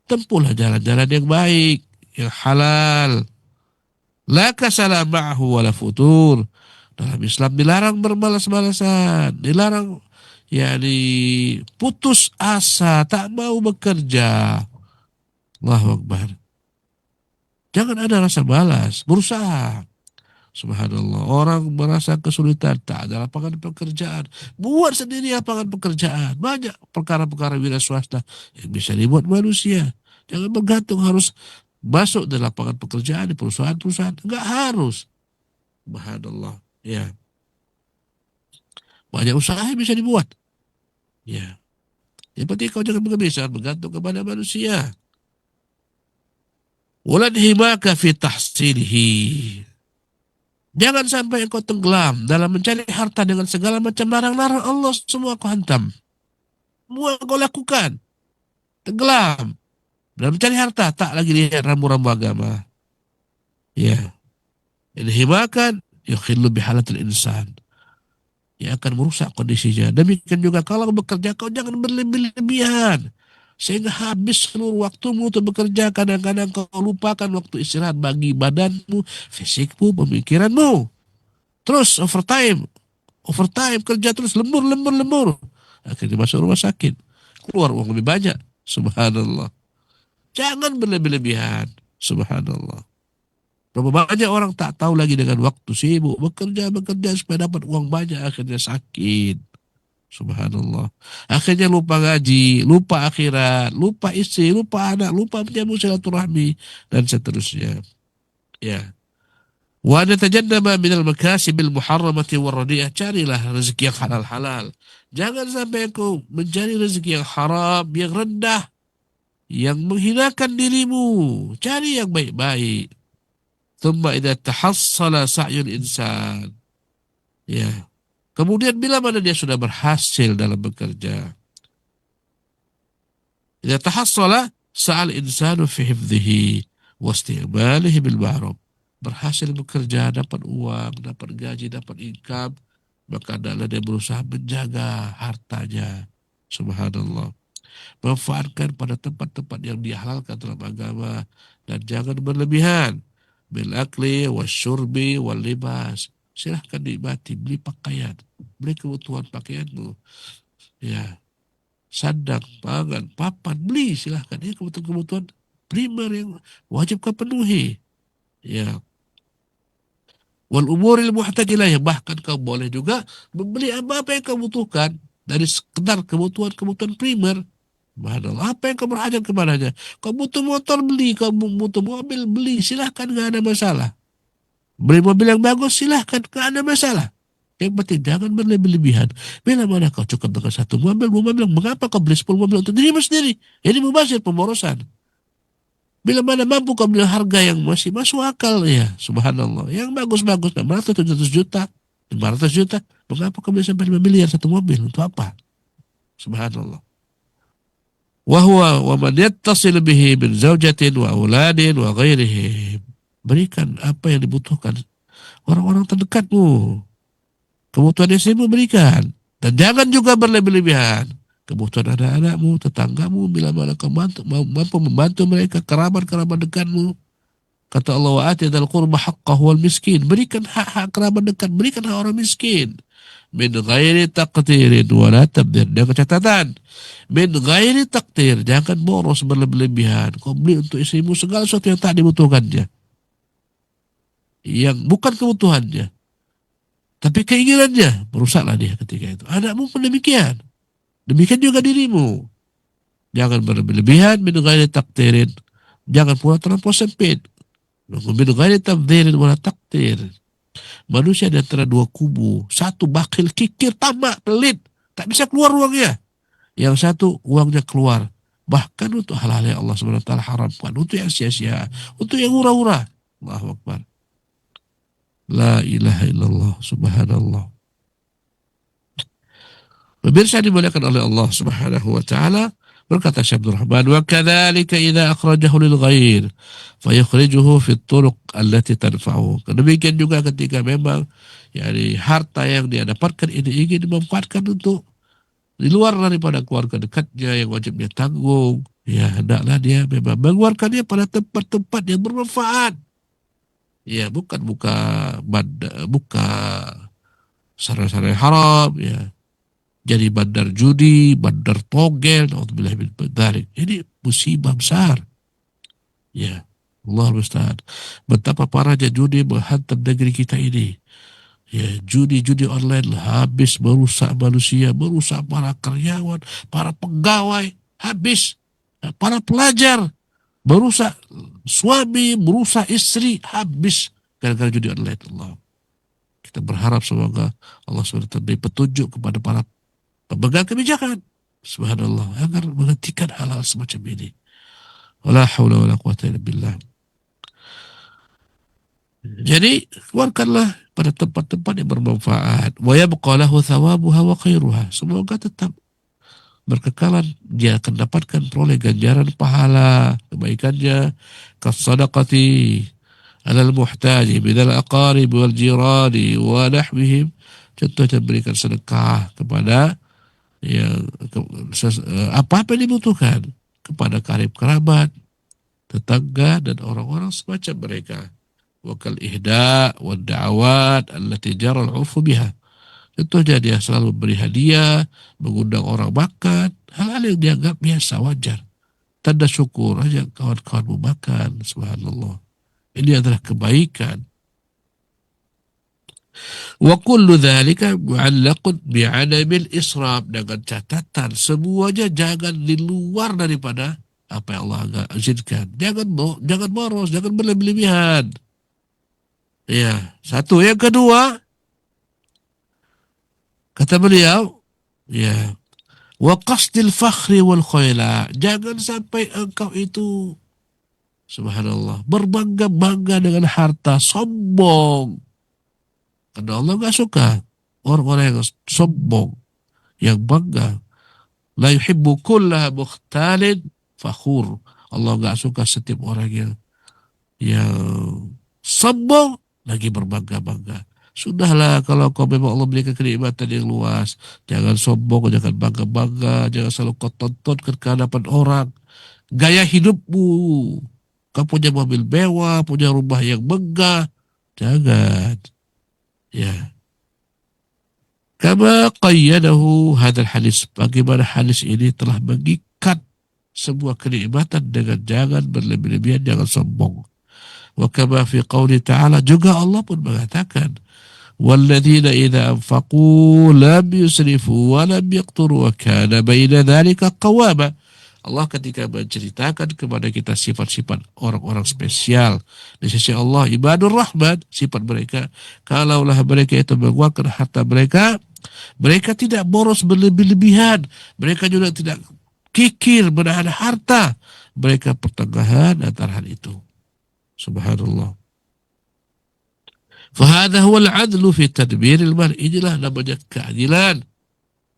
tempuhlah jalan-jalan yang baik, yang halal. La kasala ma'ahu wala futur. Dalam Islam dilarang bermalas-malasan, dilarang putus asa, tak mau bekerja. Allahu Akbar. Jangan ada rasa malas, berusaha. Subhanallah, orang merasa kesulitan, tak ada lapangan pekerjaan, buat sendiri lapangan pekerjaan. Banyak perkara-perkara wira swasta yang bisa dibuat manusia. Jangan bergantung harus masuk di lapangan pekerjaan di perusahaan-perusahaan. Enggak harus. Subhanallah. Ya. Banyak usaha yang bisa dibuat. Ya. Yang penting kau jangan bergantung kepada manusia. Walan himaka fi tahsilihi. Jangan sampai engkau tenggelam dalam mencari harta dengan segala macam larang-larang Allah, semua kau hantam. Semua kau lakukan. Tenggelam dalam mencari harta, tak lagi lihat rambu-rambu agama. Ya. Inhimakan yukhillu bihalatil insan. Yang akan merusak kondisinya. Demikian juga kalau bekerja, kau jangan berlebih-lebihan. Sehingga habis seluruh waktumu untuk bekerja, kadang-kadang kau lupakan waktu istirahat bagi badanmu, fisikmu, pemikiranmu. Terus overtime kerja terus, lembur. Akhirnya masuk rumah sakit, keluar uang lebih banyak. Subhanallah. Jangan berlebih-lebihan. Subhanallah. Berapa banyak orang tak tahu lagi dengan waktu, sibuk bekerja supaya dapat uang banyak, akhirnya sakit. Subhanallah. Akhirnya lupa ngaji, lupa akhirat, lupa istri, lupa anak, lupa menyambung silaturahmi, dan seterusnya. Ya. Wa natajannaba minal makasibil muharramati warradi'ah. Carilah rezeki yang halal-halal. Jangan sampai kau mencari rezeki yang haram, yang rendah, yang menghinakan dirimu. Cari yang baik-baik. Thumma idza tahassala sa'yul insan. Ya. Kemudian bila mana dia sudah berhasil dalam bekerja. Idza tahassala sa'al insanu fi hifdhihi wa isti'malihi bil ma'ruf. Berhasil bekerja, dapat uang, dapat gaji, dapat income, maka adalah dia berusaha menjaga hartanya. Subhanallah. Manfaatkan pada tempat-tempat yang dihalalkan dalam agama, dan jangan berlebihan. Bil akli wasyurbi wal libas. Silahkan nikmati, beli pakaian, beli kebutuhan pakaianmu, ya, sandang, pangan, papan, beli silahkan. Ini kebutuhan primer yang wajib kau penuhi, ya. Wal umuril muhtajilah, bahkan kau boleh juga membeli apa yang kau butuhkan dari sekedar kebutuhan primer. Subhanallah. Apa yang kau berhajat kepadanya? Kau butuh motor, beli. Kau butuh mobil, beli. Silahkan, gak ada masalah. Beli mobil yang bagus, silahkan, gak ada masalah. Yang penting jangan berlebih-lebihan. Bila mana kau cukup dengan satu mobil, dua mobil, mengapa kau beli 10 mobil untuk dirimu sendiri? Ini mubazir, pemborosan. Bila mana mampu kau beli harga yang masih masuk akal, ya, subhanallah. Yang bagus-bagus, 600, 700 juta, 500 juta. Mengapa kau beli sampai 5 miliar satu mobil? Untuk apa? Subhanallah. Wahwa wa man yattasil bihi min zaujatin wa auladin wa ghairihim. Berikan apa yang dibutuhkan orang-orang terdekatmu. Kebutuhan istrimu berikan. Dan jangan juga berlebih-lebihan. Kebutuhan anak-anakmu, tetanggamu, bila mana kau mampu membantu mereka, kerabat-kerabat dekatmu. Kata Allah, wa atidal qurba haqqahu wal miskin. Berikan hak-hak kerabat dekat, berikan hak orang miskin. Min ghairi taqtirin wa la tabdir. Dengan catatan, min ghairi taqtir, jangan boros berlebih-lebihan. Kau beli untuk istrimu segala sesuatu yang tak dibutuhkannya, yang bukan kebutuhannya, tapi keinginannya, merusaklah dia ketika itu. Anakmu pun demikian. Demikian juga dirimu. Jangan berlebihan, min ghairi taqtirin. Jangan pula terlampau sempit. Min ghairi tabdirin wa la taqtir. Manusia di antara dua kubu. Satu bakhil, kikir, tamak, pelit, tak bisa keluar uangnya. Yang satu uangnya keluar, bahkan untuk hal-hal yang Allah SWT haramkan, untuk yang sia-sia, untuk yang hura-hura. Allahu Akbar. La ilaha illallah, subhanallah. Pemirsa dimuliakan oleh Allah Subhanahu wa taala, berkata Syekh Abdul Rahman, wa kadzalika idza akhrajahu lil ghair fayukhrijuhu fi turuq allati tanfa'u. Demikian juga ketika memang yakni harta yang dia dapatkan ini ingin dimanfaatkan untuk di luar daripada keluarga dekatnya yang wajibnya tanggung, ya hendaklah dia memang mengeluarkannya pada tempat-tempat yang bermanfaat. Ya, bukan buka sarana-sarana haram, ya. Jadi bandar judi, bandar togel, naudzubillah min dzalik. Ini musibah besar. Ya, Allah musta'an. Betapa parahnya judi menghantam negeri kita ini. Ya, judi online habis merusak manusia, merusak para karyawan, para pegawai, habis. Para pelajar, merusak suami, merusak istri, habis gara-gara judi online. Allah. Kita berharap semoga Allah SWT beri petunjuk kepada para pemegang kebijakan, subhanallah, agar menghentikan hal-hal semacam ini. Wala haula wala quwata illa billah. Jadi keluarkanlah pada tempat-tempat yang bermanfaat. Wa yabqa lahu thawabuha wa khairuha. Semoga tetap berkekalan, dia akan dapatkan peroleh ganjaran pahala kebaikannya. Kasadaqati alal muhtaji minal aqarib wal jirani wa nahwihim. Contohnya berikan sedekah kepada yang apa-apa yang dibutuhkan, kepada karib kerabat, tetangga dan orang-orang semacam mereka. Wa kal ihda wa da'awat allati jara al-'urfu biha. Contohnya dia selalu memberi hadiah, mengundang orang makan, hal-hal yang dianggap biasa, wajar. Tanda syukur aja kawan-kawanmu makan, subhanallah. Ini adalah kebaikan. Wa kullu dzalika mu'allaqun bi'adamil israf, dengan catatan semuanya jangan di luar daripada apa yang Allah izinkan. Jangan boros, jangan berlebihan. Ya, satu. Yang kedua, kata beliau, ya, wa qasdil fakhri wal khuyla, jangan sampai engkau itu, subhanallah, berbangga-bangga dengan harta, sombong. Karena Allah gak suka orang-orang yang sombong, yang bangga. La yuhibbu kullaha mukhtalin fakhur. Allah gak suka setiap orang yang sombong lagi berbangga-bangga. Sudahlah, kalau kau memang Allah berikan kenikmatan yang luas, jangan sombong, jangan bangga-bangga, jangan selalu kau tontonkan ke hadapan orang gaya hidupmu. Kau punya mobil mewah, punya rumah yang megah, jangan. Ya. Kama qayyadahu hadzal hadis, bagaimana hadis ini telah mengikat sebuah kenikmatan dengan jangan berlebih-lebihan, jangan sombong. Wa kama fi qouli ta'ala, juga Allah pun mengatakan, walladzina idza anfaqu lam yusrifu wa lam yaqturu wa kana baina dzalika qawama. Allah ketika menceritakan kepada kita sifat-sifat orang-orang spesial di sisi Allah, ibadur rahman, sifat mereka, kalaulah mereka itu mengeluarkan harta mereka, mereka tidak boros berlebih-lebihan, mereka juga tidak kikir menahan harta, mereka pertengahan antara hal itu. Subhanallah. Fahadha huwal adlu fi tadbiril mal. Inilah namanya keadilan,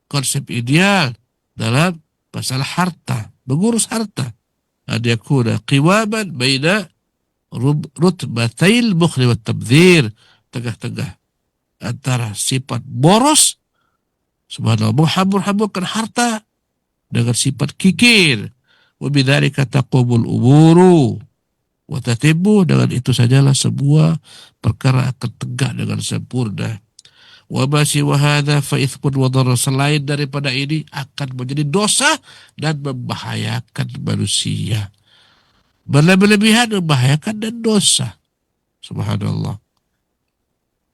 konsep ideal dalam masalah harta, mengurus harta. Ada yakuna qiwaman baina rutbatail bukhli wat tabdzir, tengah-tengah antara sifat boros, subhanallah, menghambur-hamburkan harta, dengan sifat kikir. Wa bidzalika taqumul umuru wa tatimmu, dengan itu sajalah sebuah perkara akan tegak dengan sempurna. Wa ma siwa hadza fa ithmun wa dharar, selain daripada ini akan menjadi dosa dan membahayakan manusia. Berlebihan membahayakan dan dosa. Subhanallah.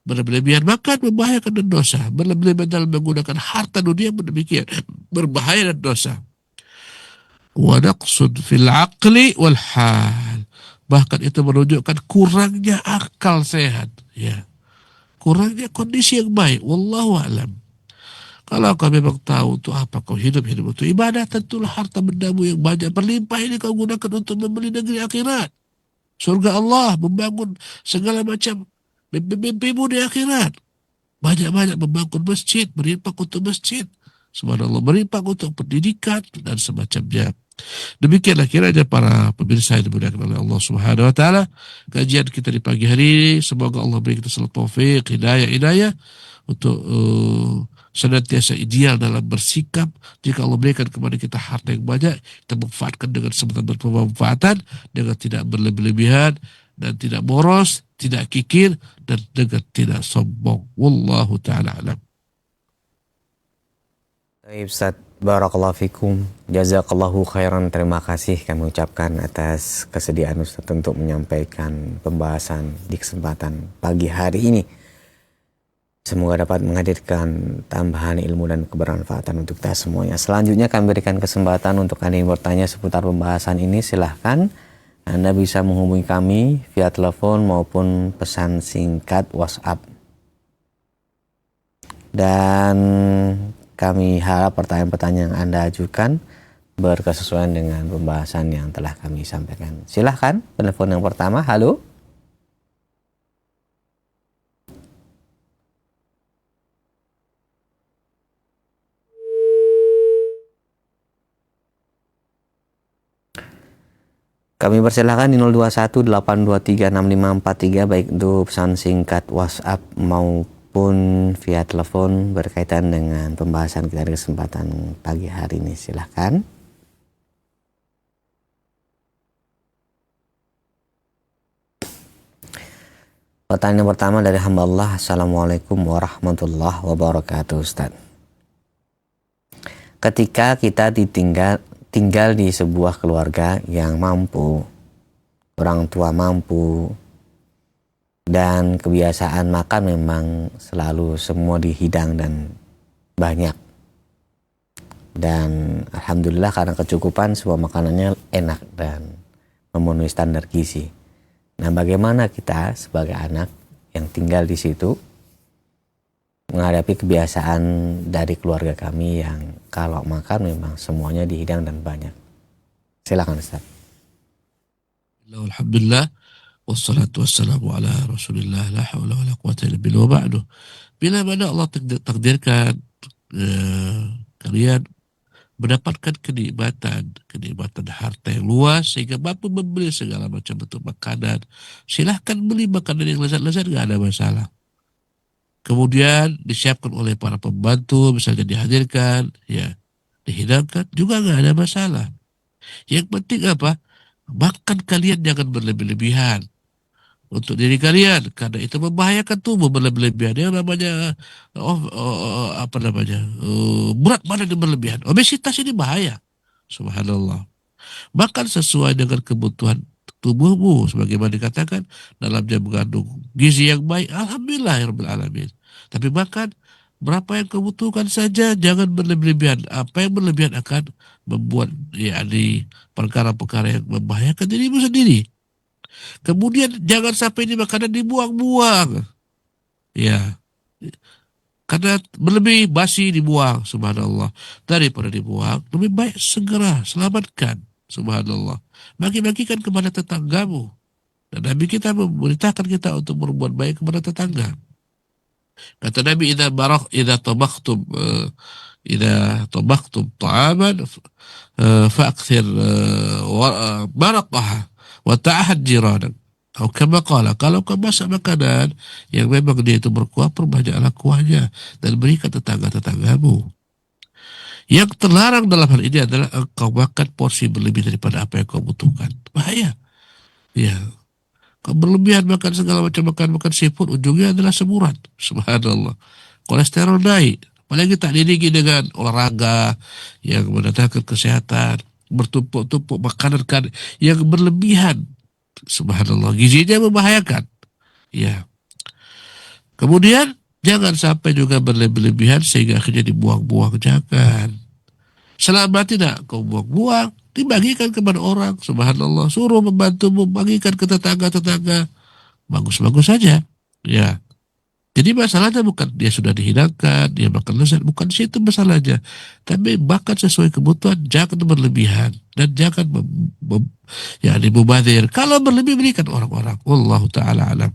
Berlebihan makan membahayakan dan dosa. Berlebihan dalam menggunakan harta dunia demikian, berbahaya dan dosa. Wa naqsud fil aqli wal hal, bahkan itu menunjukkan kurangnya akal sehat, ya, kurangnya kondisi yang baik. Wallahu a'lam. Kalau kau memang tahu untuk apa kau hidup untuk ibadah, tentulah harta bendamu yang banyak berlimpah ini kau gunakan untuk membeli negeri akhirat, surga Allah, membangun segala macam mimpi-mimpimu di akhirat. Banyak-banyak membangun masjid, berinfak untuk masjid, subhanallah, berinfak untuk pendidikan dan semacamnya. Demikianlah kiranya para pemirsa yang dimuliakan oleh Allah Subhanahu wa taala, kajian kita di pagi hari ini, semoga Allah beri kita selalu taufik, hidayah untuk senantiasa ideal dalam bersikap. Jika Allah berikan kepada kita harta yang banyak, kita manfaatkan dengan sebenar-benar pemanfaatan, dengan tidak berlebihan dan tidak boros, tidak kikir, dan dengan tidak sombong. Wallahu ta'ala alam. Baik, Ustaz, barakallahu fikum, jazakallahu khairan. Terima kasih kami ucapkan atas kesediaan Ustaz untuk menyampaikan pembahasan di kesempatan pagi hari ini. Semoga dapat menghadirkan tambahan ilmu dan kebermanfaatan untuk kita semuanya. Selanjutnya kami berikan kesempatan untuk Anda yang bertanya seputar pembahasan ini. Silahkan Anda bisa menghubungi kami via telepon maupun pesan singkat WhatsApp. Dan kami harap pertanyaan-pertanyaan yang Anda ajukan berkesesuaian dengan pembahasan yang telah kami sampaikan. Silahkan, telepon yang pertama. Halo. Kami persilahkan di 0218236543, baik itu pesan singkat WhatsApp maupun via telepon berkaitan dengan pembahasan kita di kesempatan pagi hari ini. Silahkan. Pertanyaan pertama dari hamba Allah. Assalamualaikum warahmatullahi wabarakatuh, Ustaz. Ketika kita tinggal di sebuah keluarga yang mampu, orang tua mampu, dan kebiasaan makan memang selalu semua dihidang dan banyak. Dan alhamdulillah karena kecukupan semua makanannya enak dan memenuhi standar gizi. Nah, bagaimana kita sebagai anak yang tinggal di situ menghadapi kebiasaan dari keluarga kami yang kalau makan memang semuanya dihidang dan banyak. Silakan Ustaz. Alhamdulillah wassalatu wassalamu ala Rasulillah la haula wala quwwata illa billah wa ba'du. Bila mana Allah takdirkan kalian mendapatkan kenikmatan harta yang luas sehingga mampu membeli segala macam bentuk makanan, silahkan beli makanan yang lezat-lezat, gak ada masalah. Kemudian disiapkan oleh para pembantu, misalnya dihadirkan, ya dihidangkan juga gak ada masalah. Yang penting apa? Makan kalian jangan berlebih-lebihan untuk diri kalian, karena itu membahayakan tubuh berlebihan. Yang namanya berat badan yang berlebihan, obesitas ini bahaya. Subhanallah. Makan sesuai dengan kebutuhan tubuhmu, sebagaimana dikatakan dalamnya mengandung gizi yang baik. Alhamdulillahirobbilalamin. Tapi makan berapa yang kau butuhkan saja, jangan berlebihan. Apa yang berlebihan akan membuat perkara-perkara yang membahayakan dirimu sendiri. Kemudian jangan sampai ini makanan dibuang-buang. Ya. Karena berlebih basi dibuang, subhanallah. Daripada dibuang, lebih baik segera selamatkan, subhanallah. Bagi-bagikan kepada tetanggamu. Dan Nabi kita memerintahkan kita untuk berbuat baik kepada tetangga. Kata Nabi, idza tabaqtum ta'aman fa'akthir baraqaha wa ta'ahad jiranak. Atau kama qala, kalau kau masak makanan yang memang dia itu berkuah, perbanyaklah kuahnya dan berikan tetangga-tetanggamu. Yang terlarang dalam hal ini adalah engkau makan porsi berlebih daripada apa yang kau butuhkan. Bahaya. Ya. Kau berlebihan makan segala macam makan seafood, ujungnya adalah semburan. Subhanallah. Kolesterol naik. Apalagi tak diiringi dengan olahraga yang mendatangkan kesehatan. Bertumpuk-tumpuk makanan yang berlebihan. Subhanallah, gizinya membahayakan. Ya. Kemudian jangan sampai juga berlebihan sehingga akhirnya dibuang-buang, jangan. Selama tidak kau buang-buang, dibagikan kepada orang. Subhanallah, suruh membantumu bagikan ke tetangga-tetangga. Bagus-bagus saja. Ya. Jadi masalahnya bukan dia sudah dihidangkan, dia makan lezat, bukan situ masalahnya. Tapi makan sesuai kebutuhan, jangan berlebihan dan jangan mubazir. Kalau berlebih berikan orang-orang. Wallahu taala alam.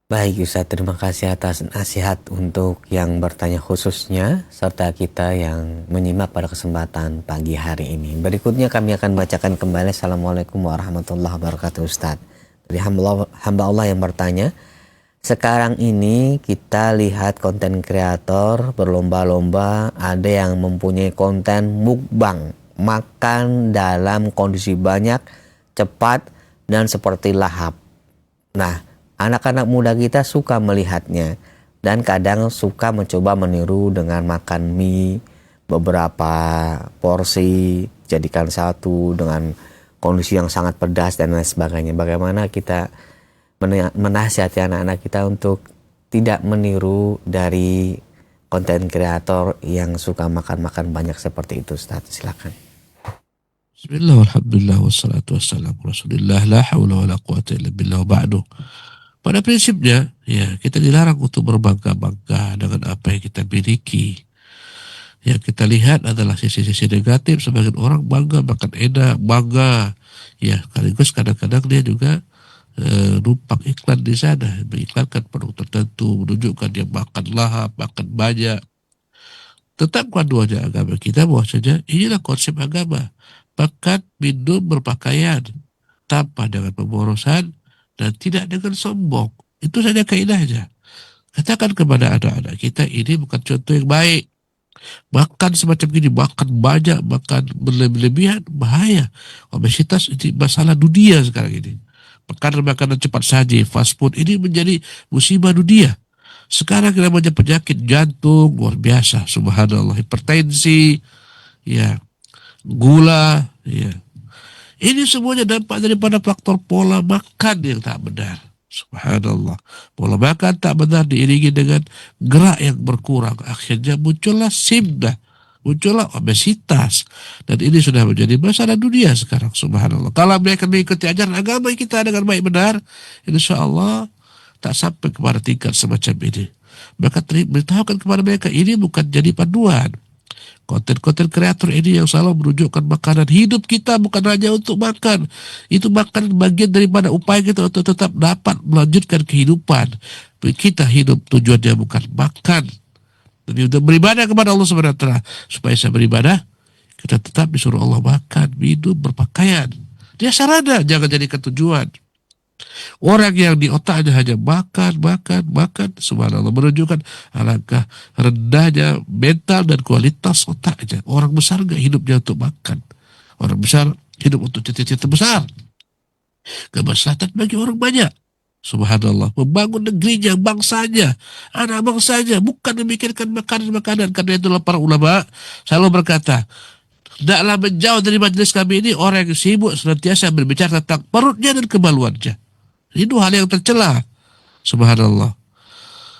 Baik Ustaz, terima kasih atas nasihat untuk yang bertanya khususnya serta kita yang menyimak pada kesempatan pagi hari ini. Berikutnya kami akan bacakan kembali. Assalamualaikum warahmatullahi wabarakatuh Ustaz. Dari hamba Allah yang bertanya, sekarang ini kita lihat konten kreator berlomba-lomba, ada yang mempunyai konten mukbang, makan dalam kondisi banyak, cepat, dan seperti lahap. Nah, anak-anak muda kita suka melihatnya dan kadang suka mencoba meniru dengan makan mie beberapa porsi, jadikan satu dengan kondisi yang sangat pedas dan lain sebagainya. Bagaimana kita menasihati anak-anak kita untuk tidak meniru dari konten kreator yang suka makan-makan banyak seperti itu, Ustaz? Silakan. Bismillah, alhamdulillah, wassalatu wassalamu Rasulillah, la haula wala quwwata illa billah wa ba'du. Pada prinsipnya, ya kita dilarang untuk berbangga-bangga dengan apa yang kita miliki. Yang kita lihat adalah sisi-sisi negatif. Sebagian orang bangga makan enak, bangga. Ya, sekaligus kadang-kadang dia juga numpang iklan di sana, mengiklankan produk tertentu, menunjukkan dia makan lahap, makan banyak. Tetap panduannya agama kita bahwasanya inilah konsep agama. Makan, minum, berpakaian tanpa dengan pemborosan dan tidak dengan sombong. Itu saja kaidahnya. Katakan kepada anak-anak kita, ini bukan contoh yang baik. Makan semacam gini, makan banyak, makan berlebihan, bahaya. Obesitas ini masalah dunia sekarang ini. Makanan-makanan cepat saji, fast food ini menjadi musibah dunia. Sekarang yang namanya penyakit jantung luar biasa, subhanallah, hipertensi, ya, gula, ya. Ini semuanya dampak daripada faktor pola makan yang tak benar. Subhanallah. Pola makan tak benar diiringi dengan gerak yang berkurang. Akhirnya muncullah simdah, muncullah obesitas. Dan ini sudah menjadi masalah dunia sekarang. Subhanallah. Kalau mereka mengikuti ajaran agama kita dengan baik benar, insya Allah tak sampai kepada tingkat semacam ini. Maka beritahukan kepada mereka, ini bukan jadi panduan. Konten-konten kreator ini yang selalu menunjukkan makanan hidup kita bukan hanya untuk makan. Itu makanan bagian daripada upaya kita untuk tetap dapat melanjutkan kehidupan. Kita hidup tujuannya bukan makan. Jadi untuk beribadah kepada Allah SWT. Supaya saya beribadah, kita tetap disuruh Allah makan, minum, berpakaian. Dia sarana, jangan jadikan tujuan. Orang yang di otaknya hanya makan, subhanallah, menunjukkan alangkah rendahnya mental dan kualitas otaknya. Orang besar gak hidupnya untuk makan. Orang besar hidup untuk cita-cita besar. Kemaslahatan bagi orang banyak. Subhanallah, membangun negerinya, bangsanya, anak bangsanya, bukan memikirkan makanan-makanan. Karena itulah para ulama selalu berkata, tidaklah menjauh dari majelis kami ini orang yang sibuk senantiasa berbicara tentang perutnya dan kemaluannya. Itu hal yang tercela. Subhanallah.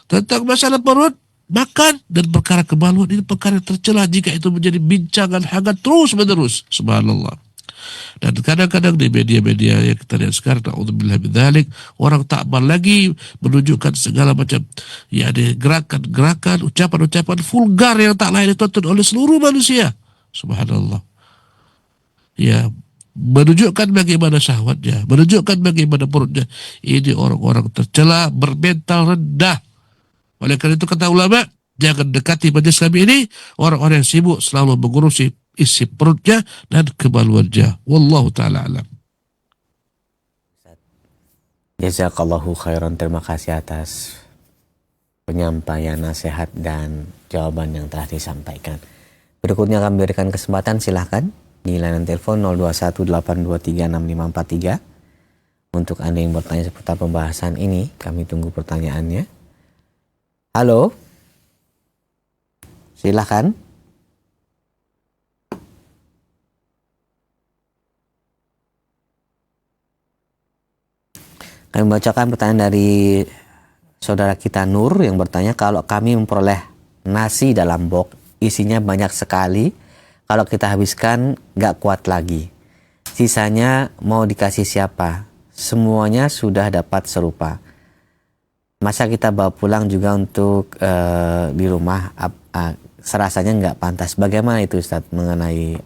Tentang masalah perut, makan, dan perkara kemaluan, ini perkara yang tercela jika itu menjadi bincangan hangat terus menerus. Subhanallah. Dan kadang-kadang di media-media yang kita lihat sekarang, na'udzubillah min dzalik, orang tak mal lagi menunjukkan segala macam gerakan-gerakan, ucapan-ucapan vulgar yang tak lain ditonton oleh seluruh manusia. Subhanallah. Ya, menunjukkan bagaimana syahwatnya, menunjukkan bagaimana perutnya. Ini orang-orang tercela, bermental rendah. Oleh karena itu kata ulama, jangan dekati majelis kami ini orang-orang yang sibuk selalu mengurusi isi perutnya dan kemaluannya. Wallahu ta'ala alam. Jazakallahu khairan, terima kasih atas penyampaian nasihat dan jawaban yang telah disampaikan. Berikutnya kami berikan kesempatan, silahkan di layanan telepon 0218236543 untuk Anda yang bertanya seputar pembahasan ini. Kami tunggu pertanyaannya. Halo, silahkan. Kami membacakan pertanyaan dari saudara kita Nur yang bertanya, kalau kami memperoleh nasi dalam box isinya banyak sekali, kalau kita habiskan gak kuat lagi, sisanya mau dikasih siapa? Semuanya sudah dapat serupa. Masa kita bawa pulang juga untuk di rumah? Serasanya gak pantas. Bagaimana itu Ustaz mengenai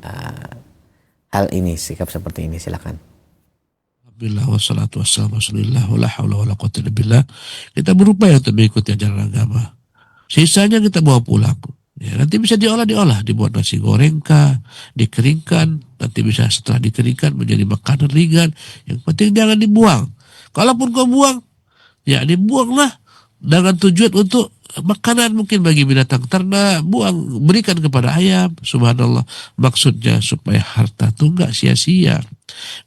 hal ini, sikap seperti ini? Silakan. Alhamdulillah wassalatu wassalamu rasulillah wala hawla wala quwwata illa billah. Kita berupaya untuk mengikuti ajaran agama. Sisanya kita bawa pulang. Ya, nanti bisa diolah, dibuat nasi goreng kah, dikeringkan, nanti bisa setelah dikeringkan menjadi makanan ringan. Yang penting jangan dibuang. Kalaupun kau buang, ya dibuanglah dengan tujuan untuk makanan mungkin bagi binatang ternak, buang, berikan kepada ayam. Subhanallah, maksudnya supaya harta itu enggak sia-sia,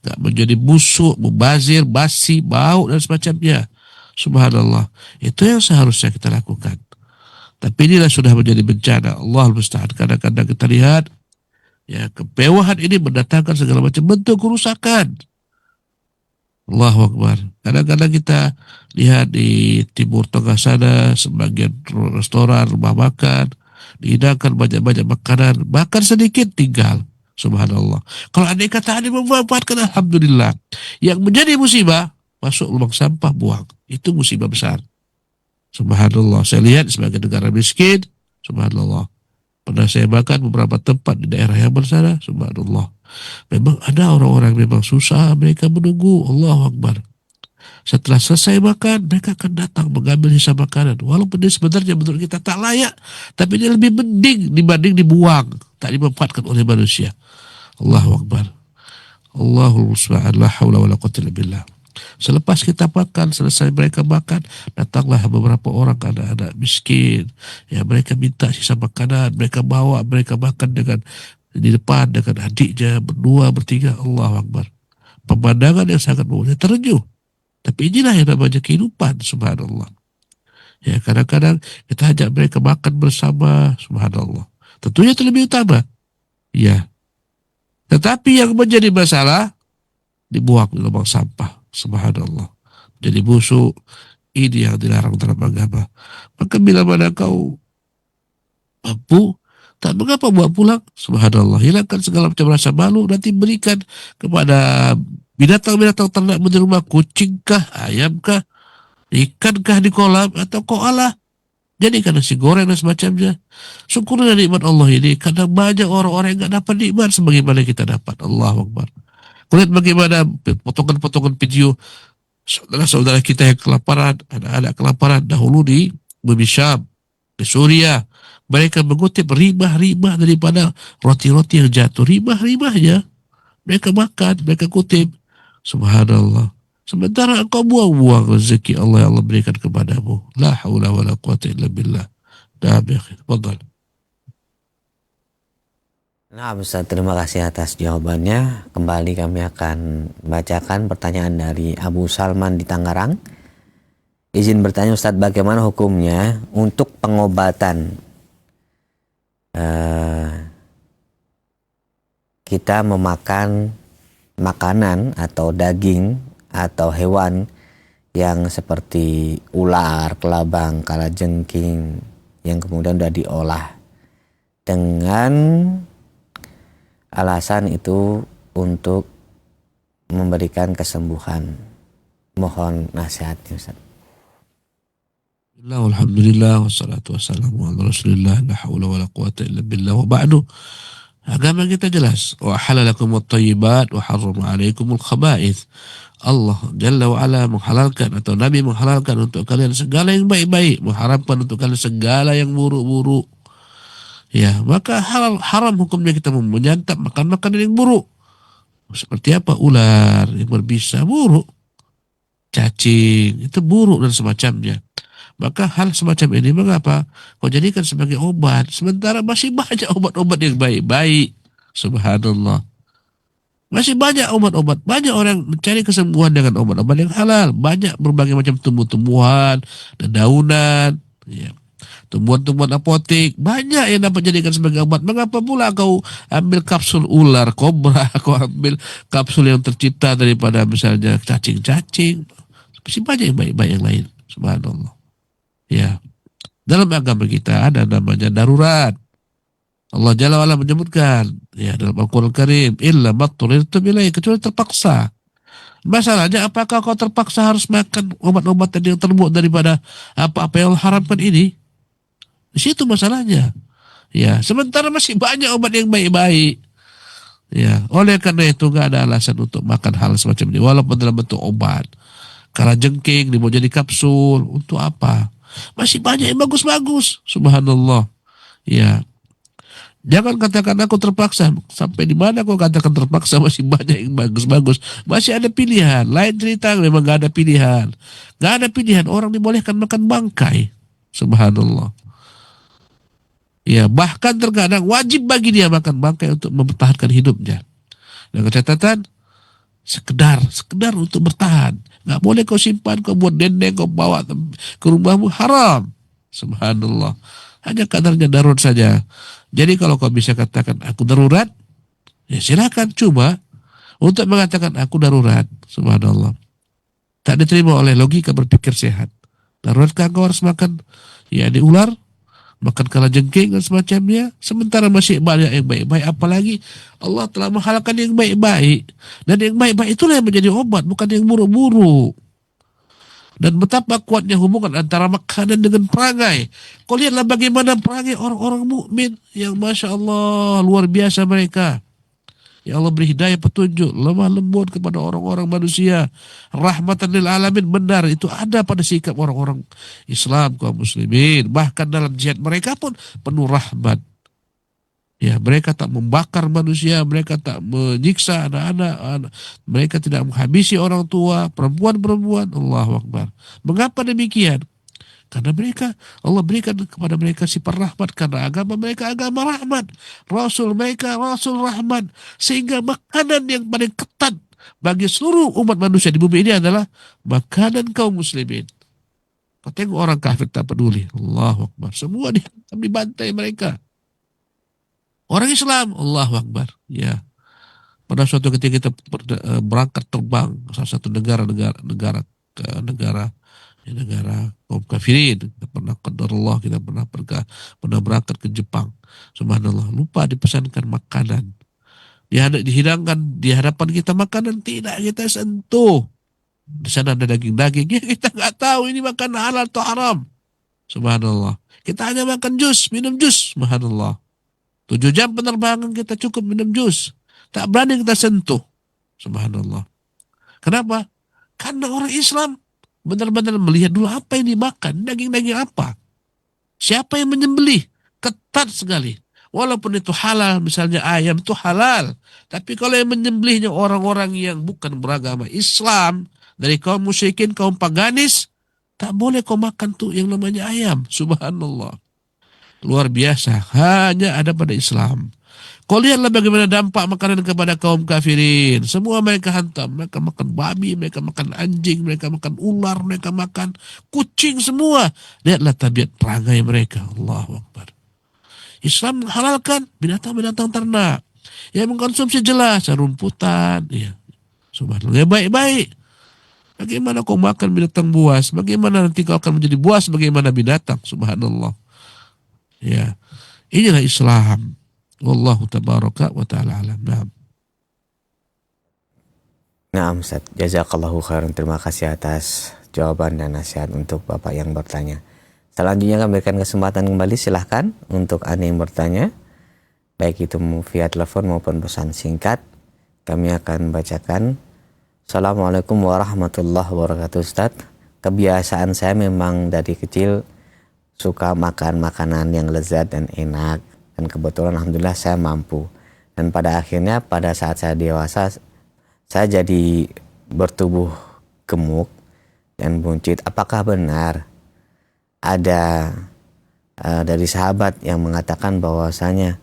enggak menjadi busuk, mubazir, basi, bau dan semacamnya. Subhanallah, itu yang seharusnya kita lakukan. Tapi inilah sudah menjadi bencana. Allah musta'an. Kadang-kadang kita lihat, ya, kemewahan ini mendatangkan segala macam bentuk kerusakan. Allahu Akbar. Kadang-kadang kita lihat di Timur Tengah sana, sebagian restoran, rumah makan, dihidangkan banyak-banyak makanan, makan sedikit tinggal. Subhanallah. Kalau andai kata ada memanfaatkan, alhamdulillah. Yang menjadi musibah, masuk lubang sampah, buang. Itu musibah besar. Subhanallah. Saya lihat sebagai negara miskin, subhanallah, pernah saya makan beberapa tempat di daerah yang bersana, subhanallah, memang ada orang-orang memang susah, mereka menunggu. Allahu Akbar. Setelah selesai makan, mereka akan datang mengambil sisa makanan. Walaupun dia sebenarnya menurut kita tak layak, tapi dia lebih mending dibanding dibuang, tak dimanfaatkan oleh manusia. Allahu Akbar. Allahul musta'an, la haula wala quwwata illa billah. Selepas kita makan, selesai mereka makan, datanglah beberapa orang anak-anak miskin. Ya, mereka minta sisa makanan, mereka bawa, mereka makan dengan di depan dengan adiknya, berdua, bertiga. Allahu Akbar. Pemandangan yang sangat mulia, terenyuh. Tapi inilah yang namanya kehidupan, subhanallah. Ya, kadang-kadang kita ajak mereka makan bersama, subhanallah. Tentunya itu lebih utama. Ya. Tetapi yang menjadi masalah, dibuang di lubang sampah, subhanallah. Jadi busuk, ini yang dilarang dalam agama. Maka bila mana kau mampu, tak mengapa buat pulang, subhanallah. Hilangkan segala macam rasa malu, nanti berikan kepada binatang-binatang ternak di rumah, kucingkah, ayamkah, ikankah di kolam, atau kau olah. Jadikan nasi goreng dan semacamnya. Syukurlah nikmat Allah ini, karena banyak orang-orang yang gak dapat nikmat sebagaimana kita dapat. Allahu Akbar. Lihat bagaimana potongan-potongan video saudara-saudara kita yang kelaparan, anak-anak kelaparan dahulu di bumi Syam, di Suriah. Mereka mengutip ribah-ribah daripada roti-roti yang jatuh. Ribah-ribahnya mereka makan, mereka kutip. Subhanallah. Sementara engkau buang-buang rezeki Allah yang Allah berikan kepadamu. La haula wa la quwata illa billah. Nah, fadal. Nah, Ustaz, terima kasih atas jawabannya. Kembali kami akan bacakan pertanyaan dari Abu Salman di Tangerang. Izin bertanya, Ustaz, bagaimana hukumnya untuk pengobatan kita memakan makanan atau daging atau hewan yang seperti ular, kelabang, kalajengking yang kemudian sudah diolah dengan alasan itu untuk memberikan kesembuhan. Mohon nasihatnya, Ustaz. Alhamdulillah wassalatu wassalamu ala Rasulillah la haula wala quwata illa billah wa ba'du. Agama kita jelas. Wa halalakum at-thayyibat wa harrama 'alaikumul khaba'ith. Allah Jalla wa Ala menghalalkan atau Nabi menghalalkan untuk kalian segala yang baik-baik, mengharamkan untuk kalian segala yang buruk-buruk. Ya, maka haram hukumnya kita menyantap makan makanan yang buruk. Seperti apa? Ular yang berbisa buruk, cacing itu buruk dan semacamnya. Maka hal semacam ini mengapa kau jadikan sebagai obat, sementara masih banyak obat-obat yang baik-baik. Subhanallah. Masih banyak obat-obat. Banyak orang mencari kesembuhan dengan obat-obat yang halal. Banyak berbagai macam tumbuh-tumbuhan dan daunan. Ya. Tumbuhan-tumbuhan apotek banyak yang dapat jadikan sebagai obat. Mengapa pula kau ambil kapsul ular, kobra, kau ambil kapsul yang tercipta daripada misalnya cacing-cacing. Masih banyak yang baik-baik yang lain. Subhanallah. Ya. Dalam agama kita ada namanya darurat. Allah Jalla wa'ala menyebutkan ya dalam Al-Quran Karim, illa matturirtum ilaih, kecuali terpaksa. Masalahnya apakah kau terpaksa harus makan obat-obatan yang terbuat daripada apa-apa yang Allah haramkan ini? Di situ masalahnya. Ya, sementara masih banyak obat yang baik-baik. Ya, oleh karena itu gak ada alasan untuk makan hal semacam ini walaupun dalam bentuk obat. Kalajengking dibuat jadi kapsul, untuk apa? Masih banyak yang bagus-bagus. Subhanallah. Ya. Jangan katakan aku terpaksa. Sampai di mana kau katakan terpaksa? Masih banyak yang bagus-bagus. Masih ada pilihan. Lain cerita memang gak ada pilihan. Gak ada pilihan. Orang dibolehkan makan bangkai. Subhanallah. Ya, bahkan terkadang wajib bagi dia makan bangkai untuk mempertahankan hidupnya. Dengan catatan sekedar untuk bertahan. Gak boleh kau simpan, kau buat dendeng, kau bawa ke rumahmu, haram. Subhanallah. Hanya kadarnya darurat saja. Jadi kalau kau bisa katakan aku darurat, ya silakan coba untuk mengatakan aku darurat. Subhanallah. Tak diterima oleh logika berpikir sehat. Daruratkah kau harus makan ya di ular, makan kalajengking dan semacamnya, sementara masih banyak yang baik-baik. Apalagi Allah telah menghalalkan yang baik-baik, dan yang baik-baik itulah yang menjadi obat, bukan yang buruk-buruk. Dan betapa kuatnya hubungan antara makanan dengan perangai. Kau lihatlah bagaimana perangai orang-orang mukmin yang Masya Allah luar biasa mereka. Ya Allah beri hidayah petunjuk, lemah lembut kepada orang-orang manusia. Rahmatan lil alamin, benar itu ada pada sikap orang-orang Islam, kaum muslimin. Bahkan dalam jihad mereka pun penuh rahmat. Ya, mereka tak membakar manusia, mereka tak menyiksa anak-anak, mereka tidak menghabisi orang tua, perempuan-perempuan. Allahu Akbar. Mengapa demikian? Karena Allah berikan kepada mereka sifat rahmat, karena agama mereka agama rahmat, Rasul mereka Rasul rahmat, sehingga makanan yang paling ketat bagi seluruh umat manusia di bumi ini adalah makanan kaum muslimin. Kau tengok orang kafir tak peduli. Allahu Akbar. Semua dihantam, dibantai mereka. Orang Islam, Allahu Akbar. Ya. Pada suatu ketika kita berangkat terbang ke salah satu negara kaum kafirin, kita pernah qadarullah, kita pernah berangkat ke Jepang. Subhanallah, lupa dipesankan makanan. Dihidangkan di hadapan kita makanan, tidak kita sentuh. Di sana ada daging-daging, kita nggak tahu ini makan halal atau haram. Subhanallah. Kita hanya makan jus, minum jus. Subhanallah. 7 jam penerbangan kita cukup minum jus. Tak berani kita sentuh. Subhanallah. Kenapa? Karena orang Islam benar-benar melihat dulu apa yang dimakan. Daging-daging apa. Siapa yang menyembelih. Ketat sekali. Walaupun itu halal. Misalnya ayam itu halal. Tapi kalau yang menyembelihnya orang-orang yang bukan beragama Islam. Dari kaum musyrikin, kaum paganis. Tak boleh kau makan tuh yang namanya ayam. Subhanallah. Luar biasa. Hanya ada pada Islam. Kau lihatlah bagaimana dampak makanan kepada kaum kafirin. Semua mereka hantam. Mereka makan babi, mereka makan anjing, mereka makan ular, mereka makan kucing semua. Lihatlah tabiat perangai mereka. Allahu Akbar. Islam menghalalkan binatang-binatang ternak. Yang mengkonsumsi jelas rumputan. Ya. Subhanallah. Ya, baik-baik. Bagaimana kau makan binatang buas? Bagaimana nanti kau akan menjadi buas? Bagaimana binatang? Subhanallah. Ya. Inilah Islam. Wallahu tabaraka wa ta'ala alam. Naam Ustaz, jazakallahu khairan. Terima kasih atas jawaban dan nasihat untuk Bapak yang bertanya. Selanjutnya kami berikan kesempatan kembali, silahkan untuk Anda yang bertanya, baik itu via telepon maupun pesan singkat. Kami akan bacakan. Assalamualaikum warahmatullahi wabarakatuh Ustaz. Kebiasaan saya memang dari kecil suka makan makanan yang lezat dan enak. Dan kebetulan alhamdulillah saya mampu. Dan pada akhirnya pada saat saya dewasa, saya jadi bertubuh gemuk dan buncit. Apakah benar ada dari sahabat yang mengatakan bahwasanya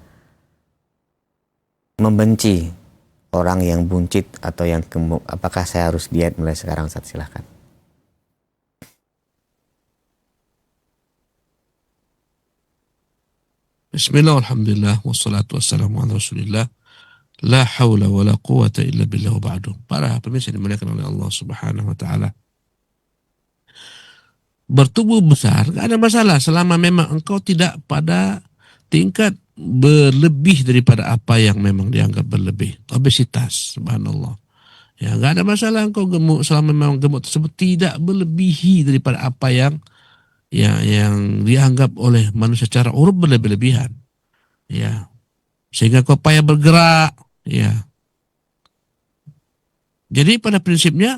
membenci orang yang buncit atau yang gemuk? Apakah saya harus diet mulai sekarang? Ustaz, silahkan. Bismillah, alhamdulillah, wassalatu wassalamu ala rasulillah. La hawla wa la quwata illa billah wa ba'du. Para pemirsa dimuliakan oleh Allah subhanahu wa ta'ala. Bertubuh besar, gak ada masalah selama memang engkau tidak pada tingkat berlebih daripada apa yang memang dianggap berlebih. Obesitas, subhanallah. Ya, gak ada masalah engkau gemuk selama memang gemuk tersebut tidak berlebihi daripada apa yang dianggap oleh manusia secara uruf berlebihan, ya, sehingga kau payah bergerak, ya. Jadi pada prinsipnya,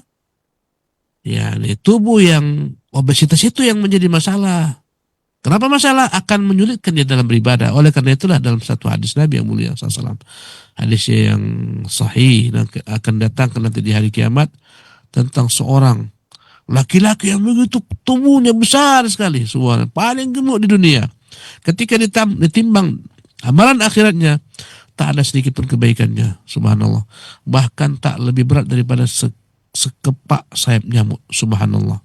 ya, tubuh yang obesitas itu yang menjadi masalah. Kenapa masalah? Akan menyulitkan dia dalam beribadah. Oleh karena itulah dalam satu hadis Nabi yang mulia SAW, hadis yang sahih akan datang nanti di hari kiamat tentang seorang laki-laki yang begitu tubuhnya besar sekali, subhanallah, paling gemuk di dunia. Ketika ditimbang amalan akhiratnya, tak ada sedikit pun kebaikannya, subhanallah. Bahkan tak lebih berat daripada sekepak sayap nyamuk, subhanallah.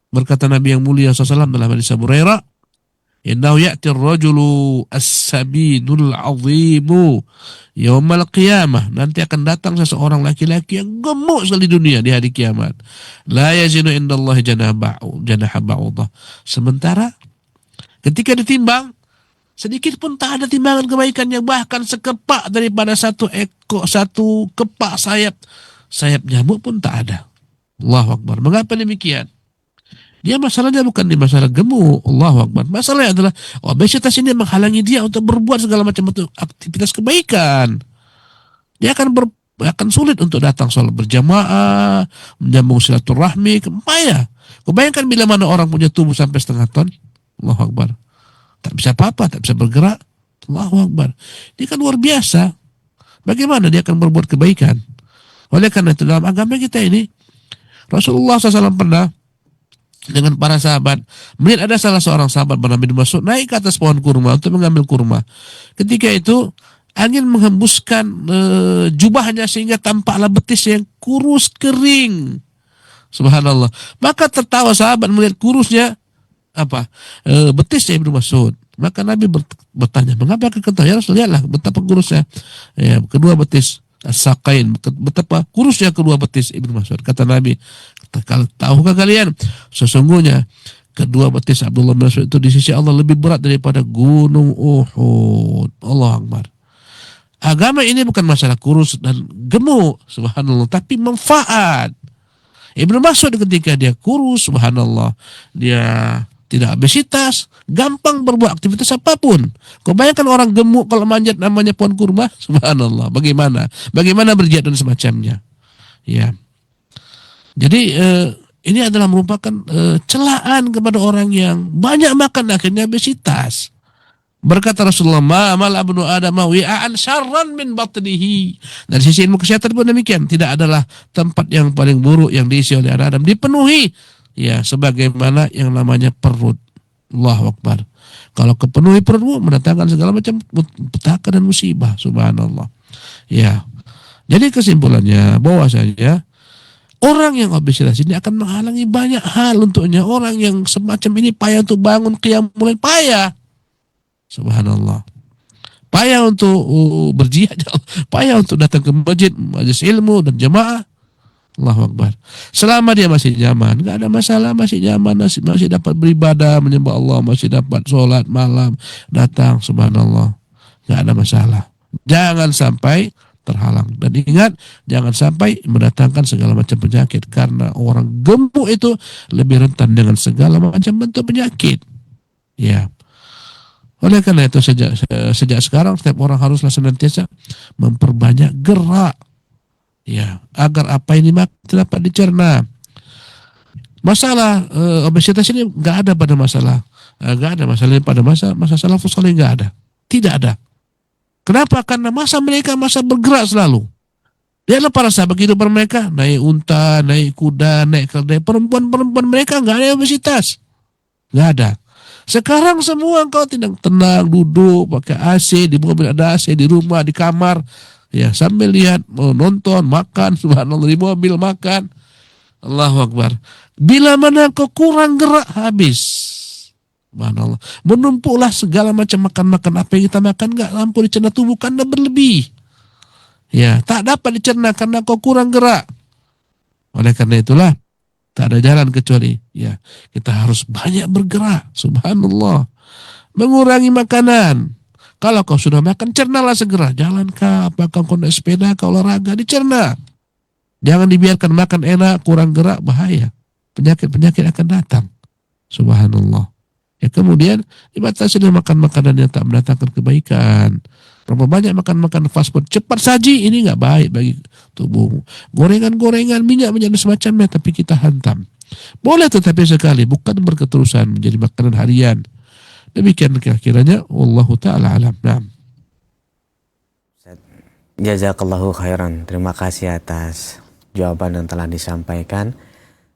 Berkata Nabi yang mulia SAW dalam hadis Abu Hurairah, innahu ya'ti ar-rajulu as-sabidul 'azimu yaumal qiyamah. Nanti akan datang seseorang laki-laki yang gemuk sekali di dunia di hari kiamat. La yazinu indallahi janaha ba'udah. Sementara ketika ditimbang, sedikit pun tak ada timbangan kebaikannya, bahkan sekepak daripada satu kepak sayap nyamuk pun tak ada. Allahu Akbar. Mengapa demikian? Dia masalahnya bukan di masalah gemuk, Allahu Akbar. Masalahnya adalah obesitas ini menghalangi dia untuk berbuat segala macam aktivitas kebaikan. Dia akan sulit untuk datang sholat berjamaah, menyambung silaturahmi, payah. Kau bayangkan bila mana orang punya tubuh sampai setengah ton, Allahu Akbar. Tak bisa apa-apa, tak bisa bergerak, Allahu Akbar. Ini kan luar biasa. Bagaimana dia akan berbuat kebaikan? Oleh karena itu dalam agama kita ini, Rasulullah SAW pernah dengan para sahabat melihat ada salah seorang sahabat bernama Ibnu Mas'ud naik ke atas pohon kurma untuk mengambil kurma. Ketika itu angin menghembuskan jubahnya sehingga tampaklah betis yang kurus kering. Subhanallah. Maka tertawa sahabat melihat kurusnya betisnya Ibnu Mas'ud. Maka Nabi bertanya, mengapa kau ketawa? Ya Rasul, lihatlah betapa kurusnya kedua betis as-saqain, betapa kurusnya kedua betis Ibnu Mas'ud. Kata Nabi, tahukah kalian sesungguhnya kedua betis Abdullah bin Mas'ud itu di sisi Allah lebih berat daripada gunung Uhud. Allahu Akbar. Agama ini bukan masalah kurus dan gemuk, subhanallah, tapi manfaat. Ibnu Mas'ud ketika dia kurus, subhanallah, dia tidak obesitas, gampang berbuat aktivitas apapun. Kau bayangkan orang gemuk kalau manjat namanya pohon kurma, subhanallah, bagaimana berjihad dan semacamnya. Ya. Jadi ini adalah merupakan celaan kepada orang yang banyak makan akhirnya obesitas. Berkata Rasulullah, "Ma'amal abnu Adam wi'an syarran min batnihi." Dari sisi ilmu kesehatan pun demikian, tidak adalah tempat yang paling buruk yang diisi oleh anak Adam dipenuhi ya sebagaimana yang namanya perut. Allahu Akbar. Kalau kepenuhi perutmu mendatangkan segala macam petaka dan musibah, subhanallah. Ya. Jadi kesimpulannya bahwasanya orang yang obesitas ini akan menghalangi banyak hal untuknya. Orang yang semacam ini payah untuk bangun qiyamul lail, payah. Subhanallah. Payah untuk berjihad, payah untuk datang ke masjid, majelis ilmu dan jamaah. Allahu Akbar. Selama dia masih nyaman, enggak ada masalah, masih nyaman, masih dapat beribadah, menyembah Allah, masih dapat sholat malam, datang, subhanallah. Enggak ada masalah. Jangan sampai terhalang. Dan ingat, jangan sampai mendatangkan segala macam penyakit, karena orang gemuk itu lebih rentan dengan segala macam bentuk penyakit. Ya. Oleh karena itu sejak sekarang setiap orang haruslah senantiasa memperbanyak gerak, ya, agar apa ini dapat dicerna. Masalah obesitas ini nggak ada pada masalah pada masa salafus saleh, nggak ada, tidak ada. Kenapa? Karena masa mereka masa bergerak selalu. Lihatlah para sahabat kehidupan mereka, naik unta, naik kuda, naik keledai. Perempuan mereka nggak ada obesitas, nggak ada. Sekarang semua engkau tidak tenang, duduk pakai AC, di mobil ada AC, di rumah, di kamar, ya, sambil lihat, nonton, makan, subhanallah, di mobil makan. Allahu Akbar. Bila mana engkau kurang gerak, habis. Subhanallah. Menumpuklah segala macam makan apa yang kita makan, enggak mampu dicerna tubuh karena berlebih. Ya, tak dapat dicerna karena kau kurang gerak. Oleh karena itulah tak ada jalan kecuali ya kita harus banyak bergerak, subhanallah. Mengurangi makanan. Kalau kau sudah makan, cernalah segera. Jalan kah, apakah kau naik sepeda, kau olahraga, dicerna. Jangan dibiarkan makan enak, kurang gerak, bahaya. Penyakit akan datang. Subhanallah. Ya, kemudian dibatasi dengan makan makanan yang tak mendatangkan kebaikan. Berapa banyak makan fast food cepat saji, ini nggak baik bagi tubuhmu. Gorengan, minyak dan semacamnya, tapi kita hantam. Boleh tetapi sekali, bukan berketerusan menjadi makanan harian. Demikian kira-kiranya, wallahu ta'ala alam. Nah. Jazakallahu khairan. Terima kasih atas jawaban yang telah disampaikan.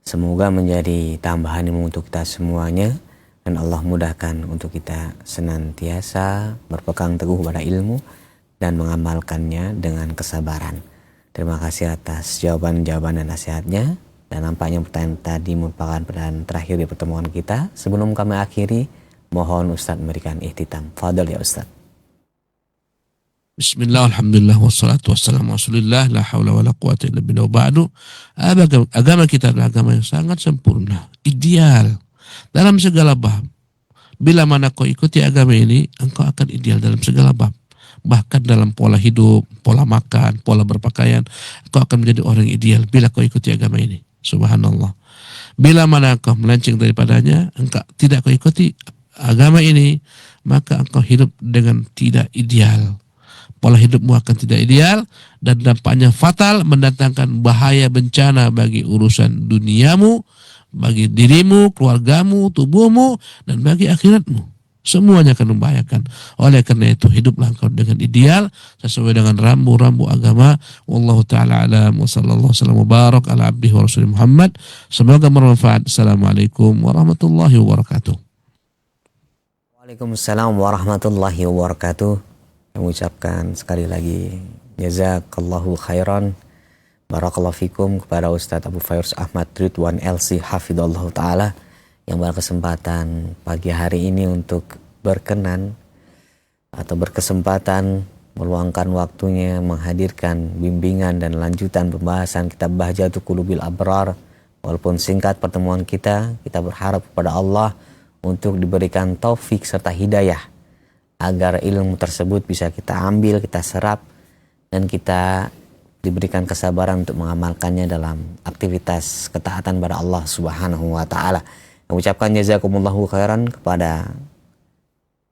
Semoga menjadi tambahan ilmu untuk kita semuanya. Dan Allah mudahkan untuk kita senantiasa berpegang teguh pada ilmu dan mengamalkannya dengan kesabaran. Terima kasih atas jawaban-jawaban dan nasihatnya. Dan nampaknya pertanyaan tadi merupakan pertanyaan terakhir di pertemuan kita. Sebelum kami akhiri, mohon Ustadz memberikan ihtitam. Fadhal ya Ustadz. Bismillah, alhamdulillah, wassalatu wassalamu rasulillah, la hawla wa la quwata illa billah, ba'du. Agama kita adalah agama yang sangat sempurna, ideal dalam segala bab. Bila mana kau ikuti agama ini, engkau akan ideal dalam segala bab. Bahkan dalam pola hidup, pola makan, pola berpakaian, engkau akan menjadi orang ideal bila kau ikuti agama ini. Subhanallah. Bila mana kau melenceng daripadanya, engkau tidak kau ikuti agama ini, maka engkau hidup dengan tidak ideal. Pola hidupmu akan tidak ideal dan dampaknya fatal, mendatangkan bahaya bencana bagi urusan duniamu, bagi dirimu, keluargamu, tubuhmu, dan bagi akhiratmu. Semuanya akan membahayakan. Oleh karena itu, hiduplah engkau dengan ideal sesuai dengan rambu-rambu agama. Wallahu ta'ala alam wa sallallahu wasallam wa barak ala abdihi wa rasulih Muhammad. Semoga bermanfaat. Assalamualaikum warahmatullahi wabarakatuh. Waalaikumsalam warahmatullahi wabarakatuh. Kami ucapkan sekali lagi jazakallahu khairan, barakallahu fikum kepada Ustadz Abu Fairuz Ahmad Ridwan LC hafidhallahu ta'ala yang berkesempatan pagi hari ini untuk berkenan atau berkesempatan meluangkan waktunya menghadirkan bimbingan dan lanjutan pembahasan kitab Bahjatul Qulubil Abrar. Walaupun singkat pertemuan kita berharap kepada Allah untuk diberikan taufik serta hidayah agar ilmu tersebut bisa kita ambil, kita serap, dan kita diberikan kesabaran untuk mengamalkannya dalam aktivitas ketaatan pada Allah Subhanahu wa taala. Mengucapkan jazakumullahu khairan kepada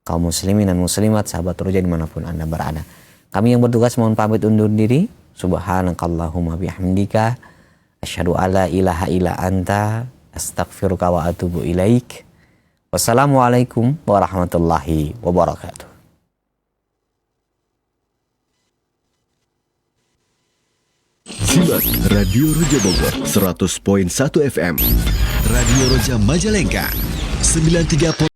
kaum muslimin dan muslimat, sahabat roja dimanapun Anda berada. Kami yang bertugas mohon pamit undur diri. Subhanakallahumma bihamdika asyhadu alla ilaha illa anta astaghfiruka wa atubu ilaik. Wassalamualaikum warahmatullahi wabarakatuh. Simak Radio Roja Bogor 100.1 FM, Radio Roja Majalengka 93.